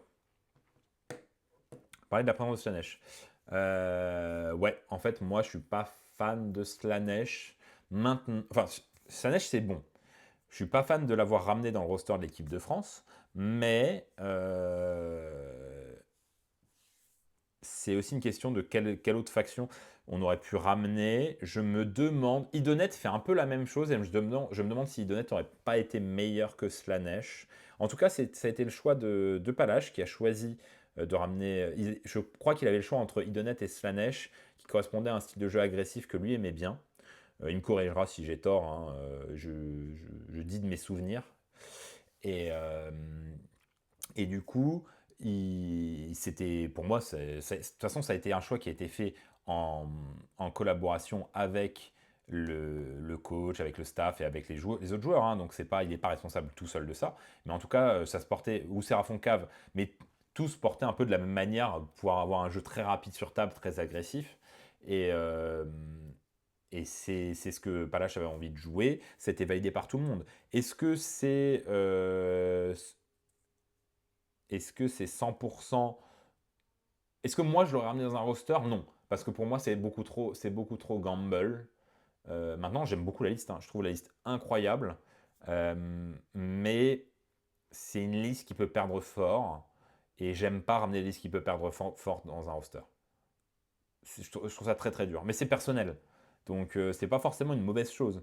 Parler de la présence de Slanesh. Ouais, en fait, moi, je suis pas fan de Slanesh. Maintenant, enfin, Slanesh, c'est bon. Je suis pas fan de l'avoir ramené dans le roster de l'équipe de France, mais c'est aussi une question de quelle autre faction on aurait pu ramener. Je me demande, Idonet fait un peu la même chose, et je me demande si Idonet n'aurait pas été meilleur que Slanesh. En tout cas, ça a été le choix de Palache qui a choisi de ramener. Je crois qu'il avait le choix entre Idonet et Slanesh, qui correspondait à un style de jeu agressif que lui aimait bien. Il me corrigera si j'ai tort, hein, je dis de mes souvenirs. Et, euh, et du coup, c'était, pour moi, de toute façon, ça a été un choix qui a été fait en collaboration avec le coach, avec le staff et avec les autres joueurs, hein. Donc c'est pas, il n'est pas responsable tout seul de ça. Mais en tout cas, ça se portait, ou Séraphin Cave, mais tous portaient un peu de la même manière, pour pouvoir avoir un jeu très rapide sur table, très agressif. Et, euh, et c'est ce que Palache avait envie de jouer. C'était validé par tout le monde. Est-ce que c'est est-ce que c'est 100%? Est-ce que moi je l'aurais ramené dans un roster? Non. Parce que pour moi c'est beaucoup trop gamble. Maintenant j'aime beaucoup la liste, hein. Je trouve la liste incroyable. Mais c'est une liste qui peut perdre fort. Et j'aime pas ramener des listes qui peuvent perdre fort dans un roster. Je trouve ça très très dur. Mais c'est personnel. Donc c'est pas forcément une mauvaise chose.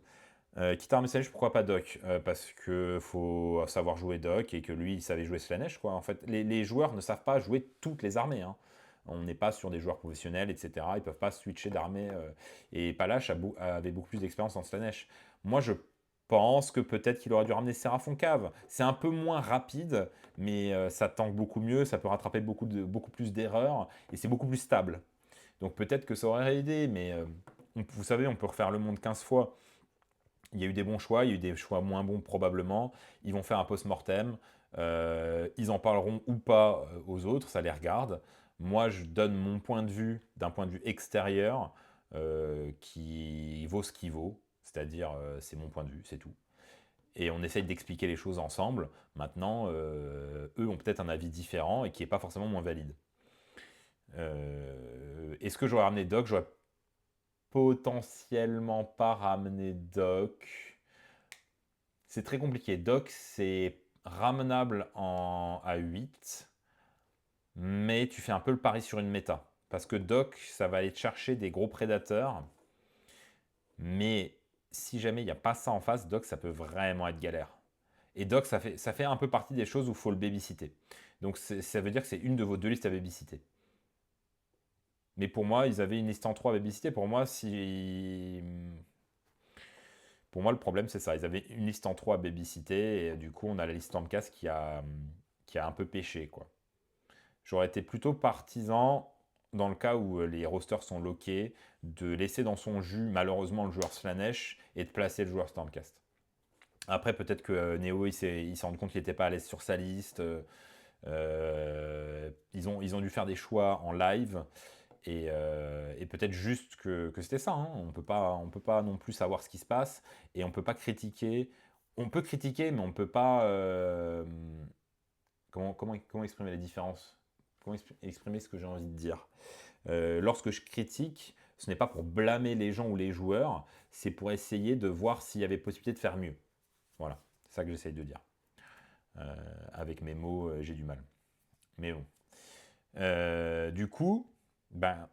Quitte à un message, pourquoi pas Doc? Parce que faut savoir jouer Doc et que lui, il savait jouer Slanesh, quoi. En fait, les joueurs ne savent pas jouer toutes les armées, hein. On n'est pas sur des joueurs professionnels, etc. Ils peuvent pas switcher d'armée. Et Palache avait beaucoup plus d'expérience en Slanesh. Moi, je pense que peut-être qu'il aurait dû ramener Séraphin Cave. C'est un peu moins rapide, mais ça tank beaucoup mieux, ça peut rattraper beaucoup plus d'erreurs, et c'est beaucoup plus stable. Donc peut-être que ça aurait aidé, mais vous savez, on peut refaire le monde 15 fois. Il y a eu des bons choix, il y a eu des choix moins bons probablement. Ils vont faire un post-mortem. Ils en parleront ou pas aux autres, ça les regarde. Moi, je donne mon point de vue d'un point de vue extérieur qui vaut ce qu'il vaut. C'est-à-dire, c'est mon point de vue, c'est tout. Et on essaye d'expliquer les choses ensemble. Maintenant, eux ont peut-être un avis différent et qui n'est pas forcément moins valide. Est-ce que j'aurais ramené Doc? J'aurais potentiellement pas ramené Doc. C'est très compliqué. Doc, c'est ramenable à 8, mais tu fais un peu le pari sur une méta. Parce que Doc, ça va aller te chercher des gros prédateurs, mais si jamais il n'y a pas ça en face, Doc, ça peut vraiment être galère. Et Doc, ça fait un peu partie des choses où il faut le babysitter. Donc ça veut dire que c'est une de vos deux listes à babysitter. Mais pour moi, ils avaient une liste en 3 à babysitter. Pour moi, le problème, c'est ça. Ils avaient une liste en 3 à babysitter, et du coup, on a la liste Stormcast qui a un peu pêché, quoi. J'aurais été plutôt partisan, dans le cas où les rosters sont lockés, de laisser dans son jus, malheureusement, le joueur Slanesh et de placer le joueur Stormcast. Après, peut-être que Neo, il s'est rendu compte qu'il n'était pas à l'aise sur sa liste. Ils ont dû faire des choix en live. Et peut-être juste que c'était ça, hein. On peut pas non plus savoir ce qui se passe, et on peut pas critiquer. On peut critiquer, mais on peut pas. Comment exprimer les différences? Comment exprimer ce que j'ai envie de dire? Lorsque je critique, ce n'est pas pour blâmer les gens ou les joueurs, c'est pour essayer de voir s'il y avait possibilité de faire mieux. Voilà, c'est ça que j'essaye de dire. Avec mes mots, j'ai du mal. Mais bon. Du coup, ben,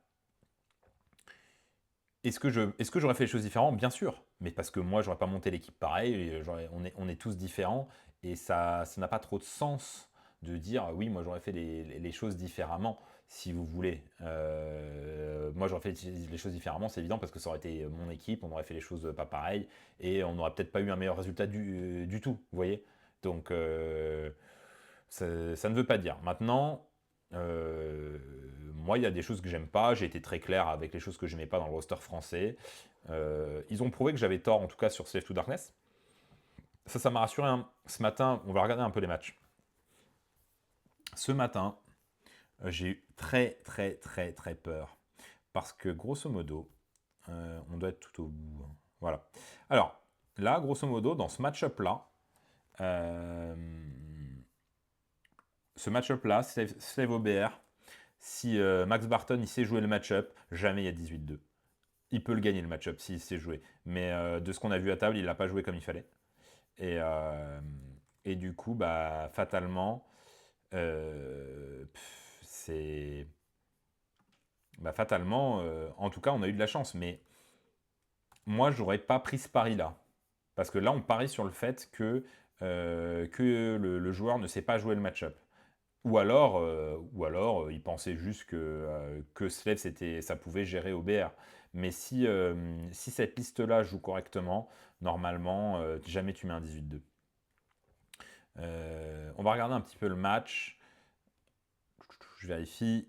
est-ce que j'aurais fait les choses différemment? Bien sûr, mais parce que moi, j'aurais pas monté l'équipe pareil, et on est tous différents, et ça n'a pas trop de sens de dire oui, moi j'aurais fait les choses différemment, si vous voulez. Moi j'aurais fait les choses différemment, c'est évident, parce que ça aurait été mon équipe, on aurait fait les choses pas pareilles, et on n'aurait peut-être pas eu un meilleur résultat du tout, vous voyez? Donc, ça ne veut pas dire. Maintenant, moi, il y a des choses que j'aime pas. J'ai été très clair avec les choses que j'aimais pas dans le roster français. Ils ont prouvé que j'avais tort, en tout cas, sur Slave to Darkness. Ça m'a rassuré, hein. Ce matin, on va regarder un peu les matchs. Ce matin, j'ai eu très, très, très, très peur. Parce que, grosso modo, on doit être tout au bout, hein. Voilà. Alors, là, grosso modo, dans ce match-up-là, euh, Slave OBR, si Max Barton il sait jouer le match-up, jamais il y a 18-2. Il peut le gagner le match-up s'il sait jouer. Mais de ce qu'on a vu à table, il l'a pas joué comme il fallait. Et, euh, et du coup, bah, fatalement, c'est. Bah, fatalement, en tout cas, on a eu de la chance. Mais moi, j'aurais pas pris ce pari-là. Parce que là, on parie sur le fait que le joueur ne sait pas jouer le match-up. Ou alors, il pensait juste que Slave, ça pouvait gérer OBR. Mais si cette liste-là joue correctement, normalement, jamais tu mets un 18-2. On va regarder un petit peu le match. Je vérifie.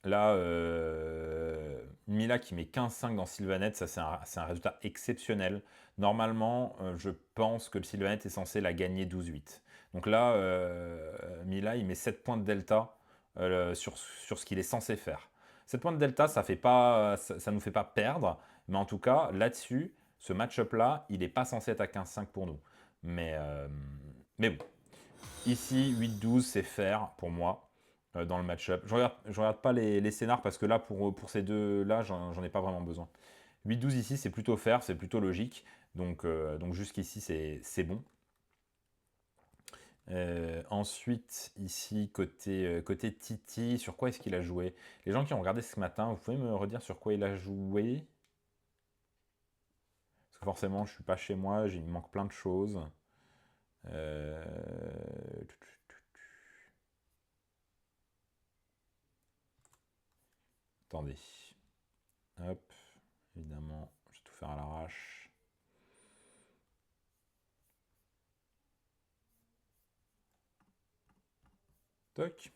Là, Mila qui met 15-5 dans Sylvanette, ça c'est un résultat exceptionnel. Normalement, je pense que le Sylvanette est censé la gagner 12-8. Donc là, Mila, il met 7 points de delta sur ce qu'il est censé faire. 7 points de delta, ça nous fait pas perdre, mais en tout cas, là-dessus, ce match-up-là, il n'est pas censé être à 15-5 pour nous. Mais bon, ici, 8-12, c'est faire pour moi dans le match-up. Je regarde pas les scénars parce que là, pour ces deux-là, j'en ai pas vraiment besoin. 8-12 ici, c'est plutôt faire, c'est plutôt logique. Donc jusqu'ici, c'est bon. Ensuite, ici, côté Titi, sur quoi est-ce qu'il a joué? Les gens qui ont regardé ce matin, vous pouvez me redire sur quoi il a joué? Parce que forcément, je suis pas chez moi, il me manque plein de choses. Euh, Attendez. Hop, évidemment, je vais tout faire à l'arrache. Toc.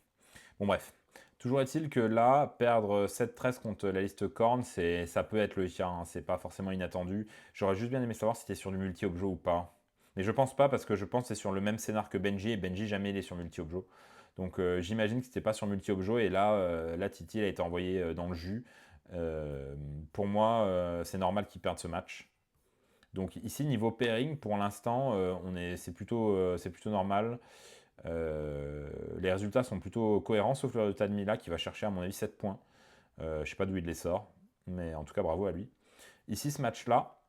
Bon bref. Toujours est-il que là, perdre 7-13 contre la liste Korn, ça peut être le cas, hein, c'est pas forcément inattendu. J'aurais juste bien aimé savoir si c'était sur du multi-objo ou pas. Mais je pense pas parce que je pense que c'est sur le même scénar que Benji et Benji jamais il est sur multi-objo. Donc j'imagine que c'était pas sur multi-objo et là Titi elle a été envoyée dans le jus. Pour moi, c'est normal qu'il perde ce match. Donc ici niveau pairing, pour l'instant, c'est plutôt normal. Les résultats sont plutôt cohérents, sauf le résultat de Mila qui va chercher à mon avis 7 points. Je ne sais pas d'où il les sort, mais en tout cas bravo à lui. Ici ce match-là,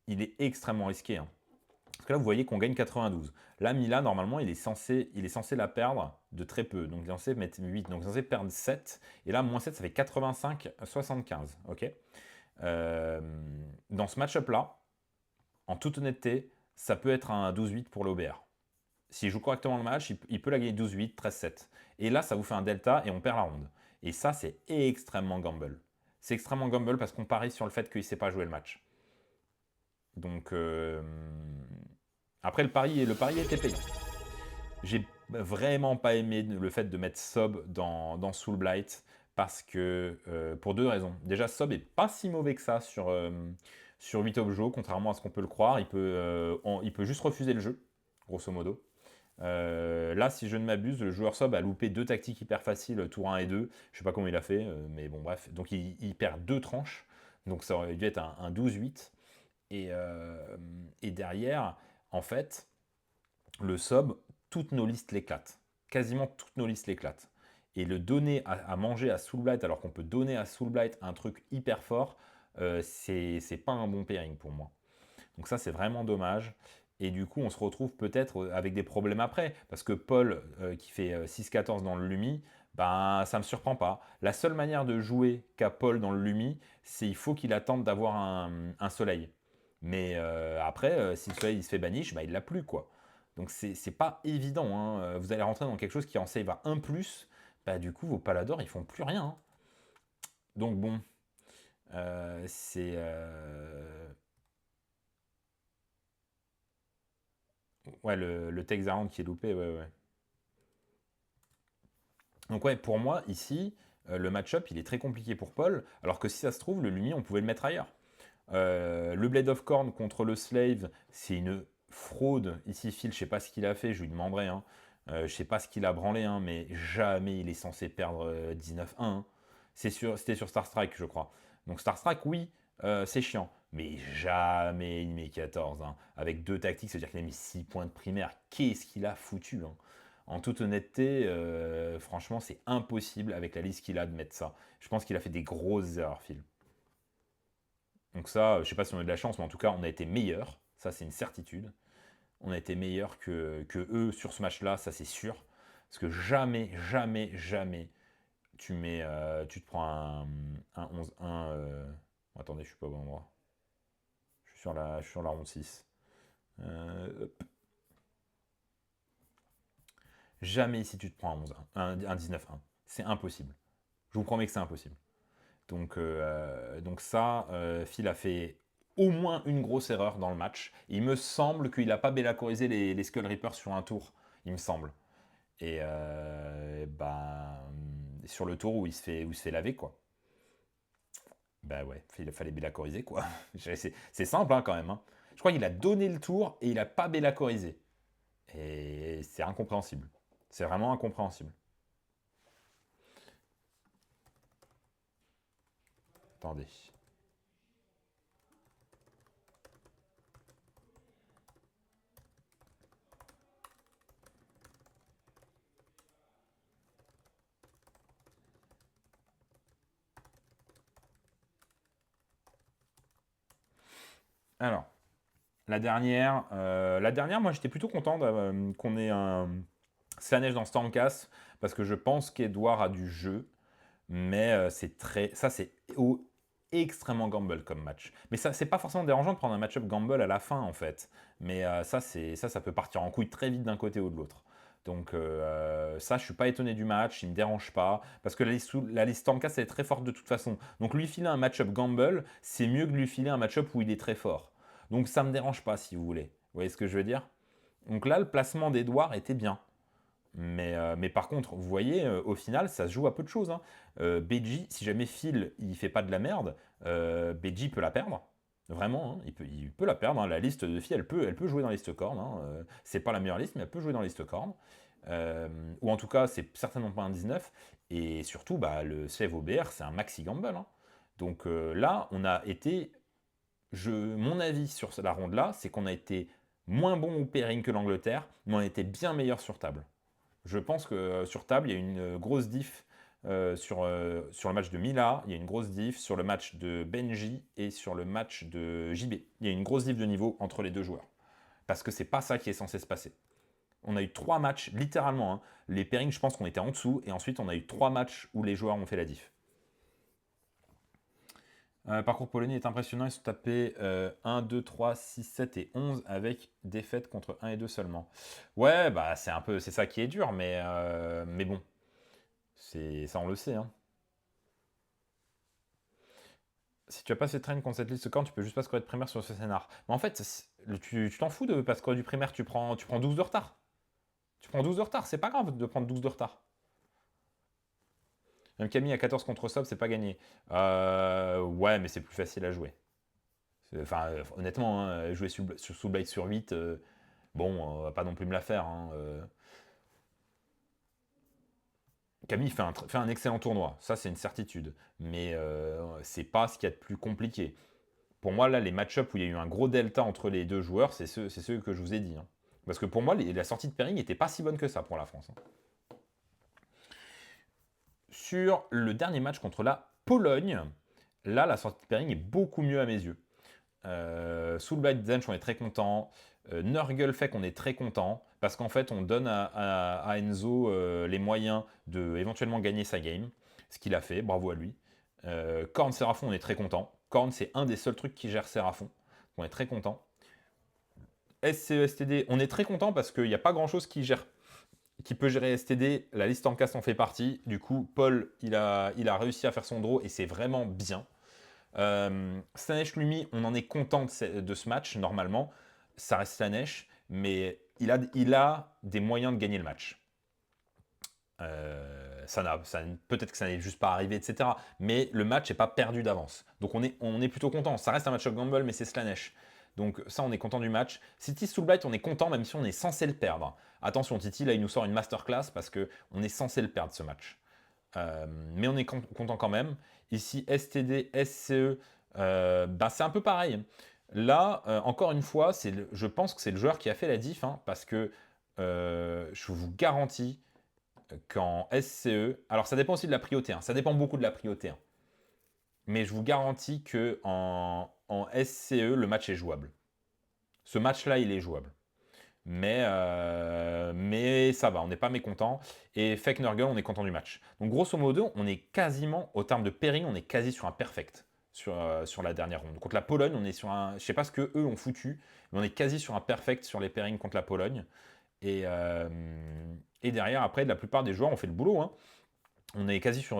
il est extrêmement risqué, hein. Parce que là vous voyez qu'on gagne 92. Là Mila normalement il est censé la perdre de très peu. Donc il est censé mettre 8, donc il est censé perdre 7. Et là moins 7 ça fait 85-75. Ok. Dans ce match-up-là, en toute honnêteté, ça peut être un 12-8 pour l'OBR. S'il joue correctement le match, il peut la gagner 12-8, 13-7. Et là, ça vous fait un delta et on perd la ronde. Et ça, c'est extrêmement gamble. C'est extrêmement gamble parce qu'on parie sur le fait qu'il ne sait pas jouer le match. Donc, après, le pari était payant. J'ai vraiment pas aimé le fait de mettre Sob dans Soul Blight parce que, pour deux raisons. Déjà, Sob est pas si mauvais que ça sur 8 objets, contrairement à ce qu'on peut le croire. Il peut juste refuser le jeu, grosso modo. Là, si je ne m'abuse, le joueur sub a loupé deux tactiques hyper faciles, tour 1 et 2. Je sais pas comment il a fait, mais bon, bref. Donc, il perd deux tranches. Donc, ça aurait dû être un 12-8. Et derrière, en fait, le sub, toutes nos listes l'éclatent. Quasiment toutes nos listes l'éclatent. et le donner à manger à Soulblight alors qu'on peut donner à Soulblight un truc hyper fort, c'est pas un bon pairing pour moi. Donc ça, c'est vraiment dommage. Et du coup, on se retrouve peut-être avec des problèmes après. Parce que Paul, qui fait 6-14 dans le Lumi, ben, ça ne me surprend pas. La seule manière de jouer qu'a Paul dans le Lumi, c'est il faut qu'il attende d'avoir un soleil. Mais après, si le soleil il se fait banish, ben, il l'a plus, quoi. Donc c'est pas évident, hein. Vous allez rentrer dans quelque chose qui en save à 1+, bah, du coup, vos paladors, ils font plus rien, hein. Donc bon, c'est... Ouais, le Texaron qui est loupé, ouais, ouais. Donc ouais, pour moi, ici, le match-up, il est très compliqué pour Paul, alors que si ça se trouve, le Lumi, on pouvait le mettre ailleurs. Le Blade of Corn contre le Slave, c'est une fraude. Ici, Phil, je sais pas ce qu'il a fait, je lui demanderai, hein. Je sais pas ce qu'il a branlé, hein, mais jamais il est censé perdre 19-1, hein. C'était sur Star Strike, je crois. Donc Star Strike, oui, c'est chiant. Mais jamais il met 14, hein. Avec 2 tactiques, c'est-à-dire qu'il a mis 6 points de primaire. Qu'est-ce qu'il a foutu, hein. En toute honnêteté, franchement, c'est impossible avec la liste qu'il a de mettre ça. Je pense qu'il a fait des grosses erreurs, Phil. Donc ça, je sais pas si on a de la chance, mais en tout cas, on a été meilleur. Ça, c'est une certitude. On a été meilleur que eux sur ce match-là, ça c'est sûr. Parce que jamais, jamais, jamais, tu te prends un 11-1. Attendez, je suis pas au bon endroit. Je suis sur la ronde 6. Hop. Jamais ici tu te prends un 11-1, un 19-1. C'est impossible. Je vous promets que c'est impossible. Donc ça, Phil a fait au moins une grosse erreur dans le match. Il me semble qu'il n'a pas bélacorisé les Skull Reapers sur un tour, il me semble. Et ben, sur le tour où il se fait laver, quoi. Bah ouais, il fallait bélacoriser, quoi. C'est simple, hein, quand même, hein. Je crois qu'il a donné le tour et il n'a pas bélacorisé. Et c'est incompréhensible. C'est vraiment incompréhensible. Attendez. Alors, la dernière, moi j'étais plutôt content qu'on ait un Slanesh dans Stormcast parce que je pense qu'Edouard a du jeu, mais ça c'est extrêmement gamble comme match. Mais ça c'est pas forcément dérangeant de prendre un match-up gamble à la fin en fait, mais ça peut partir en couille très vite d'un côté ou de l'autre. Donc ça, je suis pas étonné du match, il me dérange pas, parce que la liste Stormcast elle est très forte de toute façon. Donc lui filer un match-up gamble, c'est mieux que lui filer un match-up où il est très fort. Donc ça me dérange pas si vous voulez. Vous voyez ce que je veux dire? Donc là, le placement d'Edouard était bien. Mais par contre, vous voyez, au final, ça se joue à peu de choses, hein. BG, si jamais Phil il fait pas de la merde, BG peut la perdre. Vraiment, hein, il peut la perdre, hein. La liste de Phil, elle peut jouer dans la liste corne, hein. C'est pas la meilleure liste, mais elle peut jouer dans la liste corne. Euh, ou en tout cas, c'est certainement pas un 19. Et surtout, bah, le Save OBR, c'est un maxi gamble, hein. Donc là, on a été mon avis sur la ronde là, c'est qu'on a été moins bon au pairing que l'Angleterre, mais on a été bien meilleur sur table. Je pense que sur table, il y a une grosse diff sur le match de Mila, il y a une grosse diff sur le match de Benji et sur le match de JB. Il y a une grosse diff de niveau entre les deux joueurs. Parce que c'est pas ça qui est censé se passer. On a eu 3 matchs, littéralement, hein. Les pairings, je pense qu'on était en dessous, et ensuite on a eu 3 matchs où les joueurs ont fait la diff. Parcours polonais est impressionnant, ils sont tapés 1, 2, 3, 6, 7 et 11 avec défaite contre 1 et 2 seulement. Ouais, bah c'est ça qui est dur, mais bon, ça on le sait, hein. Si tu as pas cette traîne contre cette liste corne, tu peux juste pas scorer de primaire sur ce scénar. Mais en fait, tu t'en fous de pas scorer du primaire, tu prends 12 de retard. Tu prends 12 de retard, c'est pas grave de prendre 12 de retard. Même Camille à 14 contre Sob, c'est pas gagné. Ouais, mais c'est plus facile à jouer. Enfin, honnêtement, hein, jouer sur Soulblade sur 8, bon, on va pas non plus me la faire, hein. Camille fait un excellent tournoi, ça c'est une certitude. Mais c'est pas ce qu'il y a de plus compliqué. Pour moi, là, les match-ups où il y a eu un gros delta entre les deux joueurs, c'est ceux que je vous ai dit, hein. Parce que pour moi, la sortie de pairing n'était pas si bonne que ça pour la France, hein. Sur le dernier match contre la Pologne, là, la sortie de pairing est beaucoup mieux à mes yeux. Soulblight Zench, on est très content. Nurgle fait qu'on est très content parce qu'en fait, on donne à Enzo les moyens de éventuellement gagner sa game. Ce qu'il a fait, bravo à lui. Korn Seraphon, on est très content. Korn, c'est un des seuls trucs qui gère Seraphon. On est très content. SCE, STD, on est très content parce qu'il n'y a pas grand chose qui peut gérer STD. La liste en casse en fait partie. Du coup, Paul, il a réussi à faire son draw et c'est vraiment bien. Slaanesh Lumi, on en est content de ce match, normalement. Ça reste Slaanesh, mais il a des moyens de gagner le match. Peut-être que ça n'est juste pas arrivé, etc. Mais le match n'est pas perdu d'avance. Donc on est plutôt content. Ça reste un match of gamble, mais c'est Slaanesh. Donc ça, on est content du match. City Soulblight, on est content, même si on est censé le perdre. Attention, Titi, là, il nous sort une masterclass parce qu'on est censé le perdre, ce match. Mais on est content quand même. Ici, STD, SCE, c'est un peu pareil. Là, encore une fois, je pense que c'est le joueur qui a fait la diff, hein, parce que je vous garantis qu'en SCE, alors ça dépend aussi de la prio T1, ça dépend beaucoup de la prio T1, mais je vous garantis que en SCE, le match est jouable. Ce match-là, il est jouable. Mais ça va, on n'est pas mécontent. Et Fake Nurgle, on est content du match. Donc grosso modo, on est quasiment, au terme de pairing, on est quasi sur un perfect sur la dernière ronde. Contre la Pologne, on est sur un... Je sais pas ce que eux ont foutu, mais on est quasi sur un perfect sur les pairings contre la Pologne. Et derrière, après, la plupart des joueurs ont fait le boulot, hein. On est quasi sur...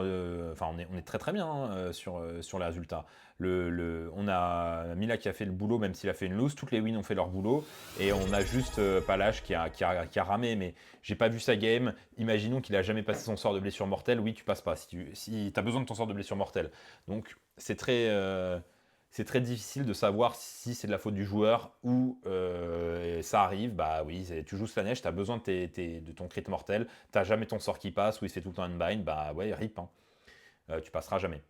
Enfin, on est très très bien, hein, sur les résultats. On a Mila qui a fait le boulot, même s'il a fait une lose. Toutes les wins ont fait leur boulot. Et on a juste Palache qui a ramé, mais j'ai pas vu sa game. Imaginons qu'il a jamais passé son sort de blessure mortelle. Oui, tu passes pas si tu as besoin de ton sort de blessure mortelle. Donc, c'est très difficile de savoir si c'est de la faute du joueur ou ça arrive. Bah oui, tu joues Slaanesh, tu as besoin de ton crit mortel, tu jamais ton sort qui passe ou il se fait tout le temps unbind, bah ouais, rip, hein. Tu passeras jamais.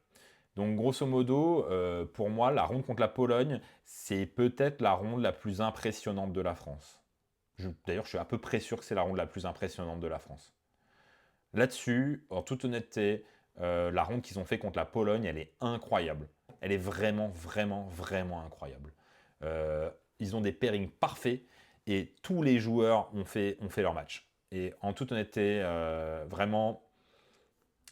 Donc grosso modo, pour moi, la ronde contre la Pologne, c'est peut-être la ronde la plus impressionnante de la France. D'ailleurs, je suis à peu près sûr que c'est la ronde la plus impressionnante de la France. Là-dessus, en toute honnêteté, la ronde qu'ils ont fait contre la Pologne, elle est incroyable. Elle est vraiment, vraiment, vraiment incroyable. Ils ont des pairings parfaits et tous les joueurs ont fait leur match. Et en toute honnêteté, vraiment,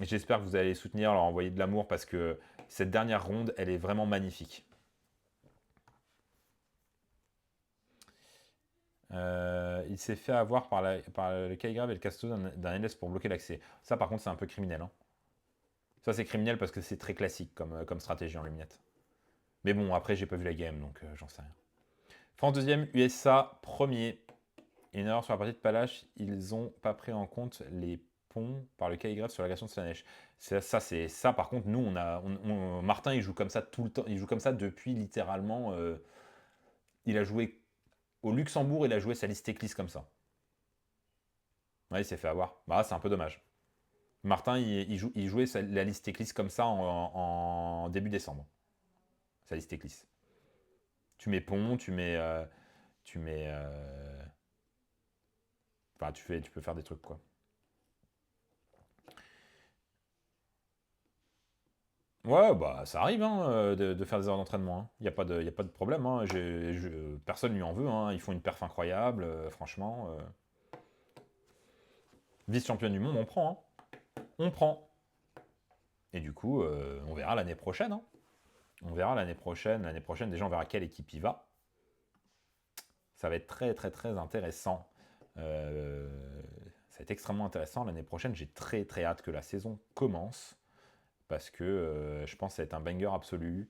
j'espère que vous allez les soutenir, leur envoyer de l'amour parce que cette dernière ronde, elle est vraiment magnifique. Il s'est fait avoir par le Kaigrave et le Casto d'un LS pour bloquer l'accès. Ça, par contre, c'est un peu criminel, hein. Ça, c'est criminel parce que c'est très classique comme stratégie en luminette. Mais bon, après, j'ai pas vu la game, donc j'en sais rien. France deuxième, USA premier. Une erreur sur la partie de Palache, ils ont pas pris en compte les ponts par le Kaigrave sur l'agression de Slaanesh. Ça, par contre, nous, Martin, il joue comme ça tout le temps. Il joue comme ça depuis littéralement. Il a joué au Luxembourg, il a joué sa liste Eclipse comme ça. Ouais, il s'est fait avoir. Bah, c'est un peu dommage. Martin, il jouait la liste Eclipse comme ça en début décembre. Sa liste Eclipse. Tu mets pont, tu mets. Enfin, tu peux faire des trucs, quoi. Ouais, bah ça arrive, hein, de faire des heures d'entraînement, hein. Il n'y a pas de problème, hein. Personne lui en veut, hein. Ils font une perf incroyable, franchement. Vice-championne du monde, on prend, hein. On prend. Et du coup, on verra l'année prochaine, hein. On verra l'année prochaine. L'année prochaine, déjà, on verra quelle équipe y va. Ça va être très, très, très intéressant. Ça va être extrêmement intéressant. L'année prochaine, j'ai très, très hâte que la saison commence. Parce que je pense que ça va être un banger absolu.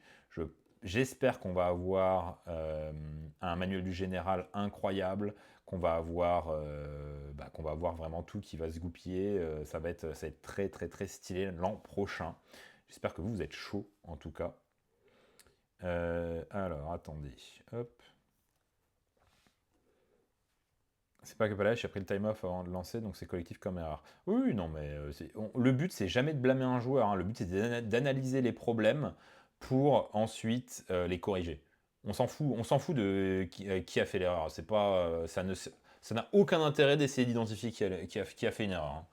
J'espère qu'on va avoir un manuel du général incroyable, qu'on va avoir vraiment tout qui va se goupiller. Ça va être très très très stylé l'an prochain. J'espère que vous êtes chaud en tout cas. Alors attendez, hop. C'est pas que Palace j'ai pris le time off avant de lancer, donc c'est collectif comme erreur. Oui, non, mais le but, c'est jamais de blâmer un joueur, hein. Le but, c'est d'analyser les problèmes pour ensuite les corriger. On s'en fout de qui a fait l'erreur. Ça n'a aucun intérêt d'essayer d'identifier qui a fait une erreur,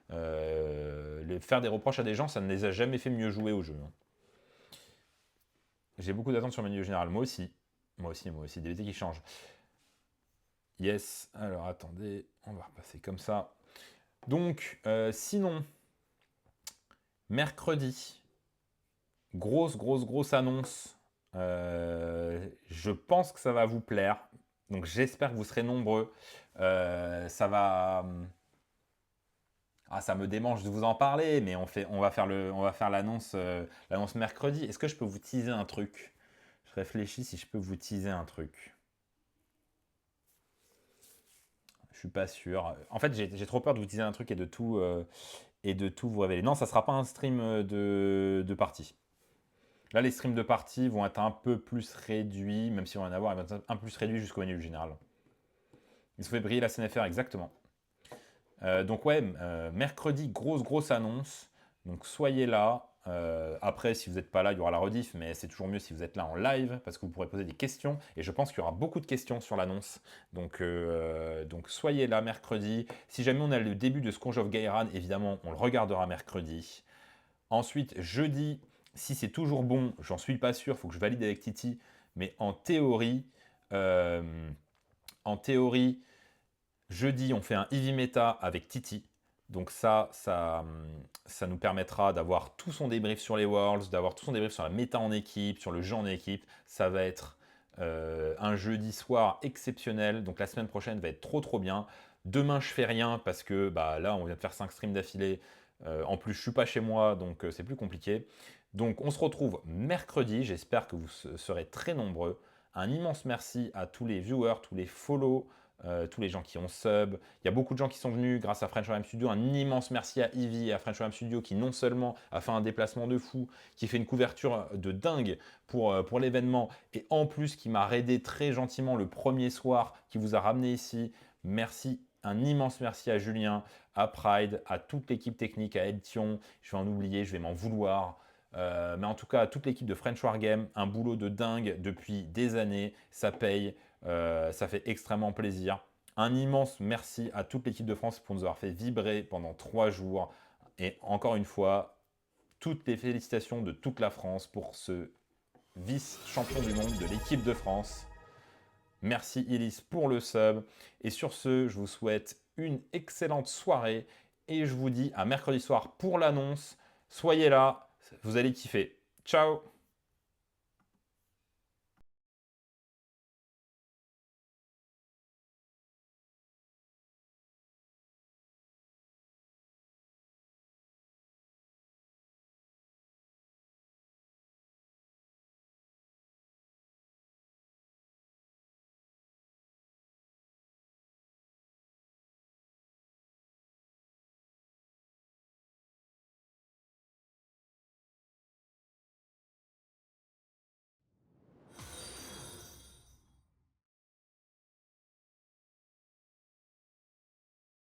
hein. Faire des reproches à des gens, ça ne les a jamais fait mieux jouer au jeu, hein. J'ai beaucoup d'attentes sur le menu général. Moi aussi. Moi aussi. Des BT qui changent. Yes. Alors, attendez. On va repasser comme ça. Donc, sinon, mercredi, grosse annonce. Je pense que ça va vous plaire. Donc, j'espère que vous serez nombreux. Ça va... Ah, ça me démange de vous en parler, mais on va faire l'annonce mercredi. Est-ce que je peux vous teaser un truc? Je réfléchis si je peux vous teaser un truc. Je suis pas sûr. En fait, j'ai trop peur de vous teaser un truc et de tout vous révéler. Non, ça sera pas un stream de partie. Là, les streams de partie vont être un peu plus réduits, même si on va en avoir, ils vont être un peu plus réduits jusqu'au menu général. Ils se fait briller la CNFR, exactement. Donc ouais, mercredi, grosse annonce. Donc soyez là. Après, si vous n'êtes pas là, il y aura la rediff, mais c'est toujours mieux si vous êtes là en live, parce que vous pourrez poser des questions. Et je pense qu'il y aura beaucoup de questions sur l'annonce. Donc soyez là mercredi. Si jamais on a le début de Scourge of Gairan, évidemment, on le regardera mercredi. Ensuite, jeudi, si c'est toujours bon, j'en suis pas sûr, il faut que je valide avec Titi. Mais euh, en théorie, jeudi, on fait un Eevee Meta avec Titi. Donc ça nous permettra d'avoir tout son débrief sur les Worlds, d'avoir tout son débrief sur la méta en équipe, sur le jeu en équipe. Ça va être un jeudi soir exceptionnel. Donc la semaine prochaine va être trop bien. Demain, je fais rien parce que bah, là, on vient de faire 5 streams d'affilée. En plus, je suis pas chez moi, donc c'est plus compliqué. Donc on se retrouve mercredi. J'espère que vous serez très nombreux. Un immense merci à tous les viewers, tous les follow, tous les gens qui ont sub. Il y a beaucoup de gens qui sont venus grâce à French OM Studio. Un immense merci à Eevee et à French OM Studio qui non seulement a fait un déplacement de fou, qui fait une couverture de dingue pour l'événement, et en plus qui m'a raidé très gentiment le premier soir, qui vous a ramené ici. Merci, un immense merci à Julien, à Pride, à toute l'équipe technique, à Edtion. Je vais en oublier, je vais m'en vouloir. Mais en tout cas, à toute l'équipe de French Wargame, un boulot de dingue depuis des années, ça paye. Ça fait extrêmement plaisir. Un immense merci à toute l'équipe de France pour nous avoir fait vibrer pendant 3 jours. Et encore une fois, toutes les félicitations de toute la France pour ce vice-champion du monde de l'équipe de France. Merci Ilis pour le sub. Et sur ce, je vous souhaite une excellente soirée. Et je vous dis à mercredi soir pour l'annonce. Soyez là, vous allez kiffer. Ciao!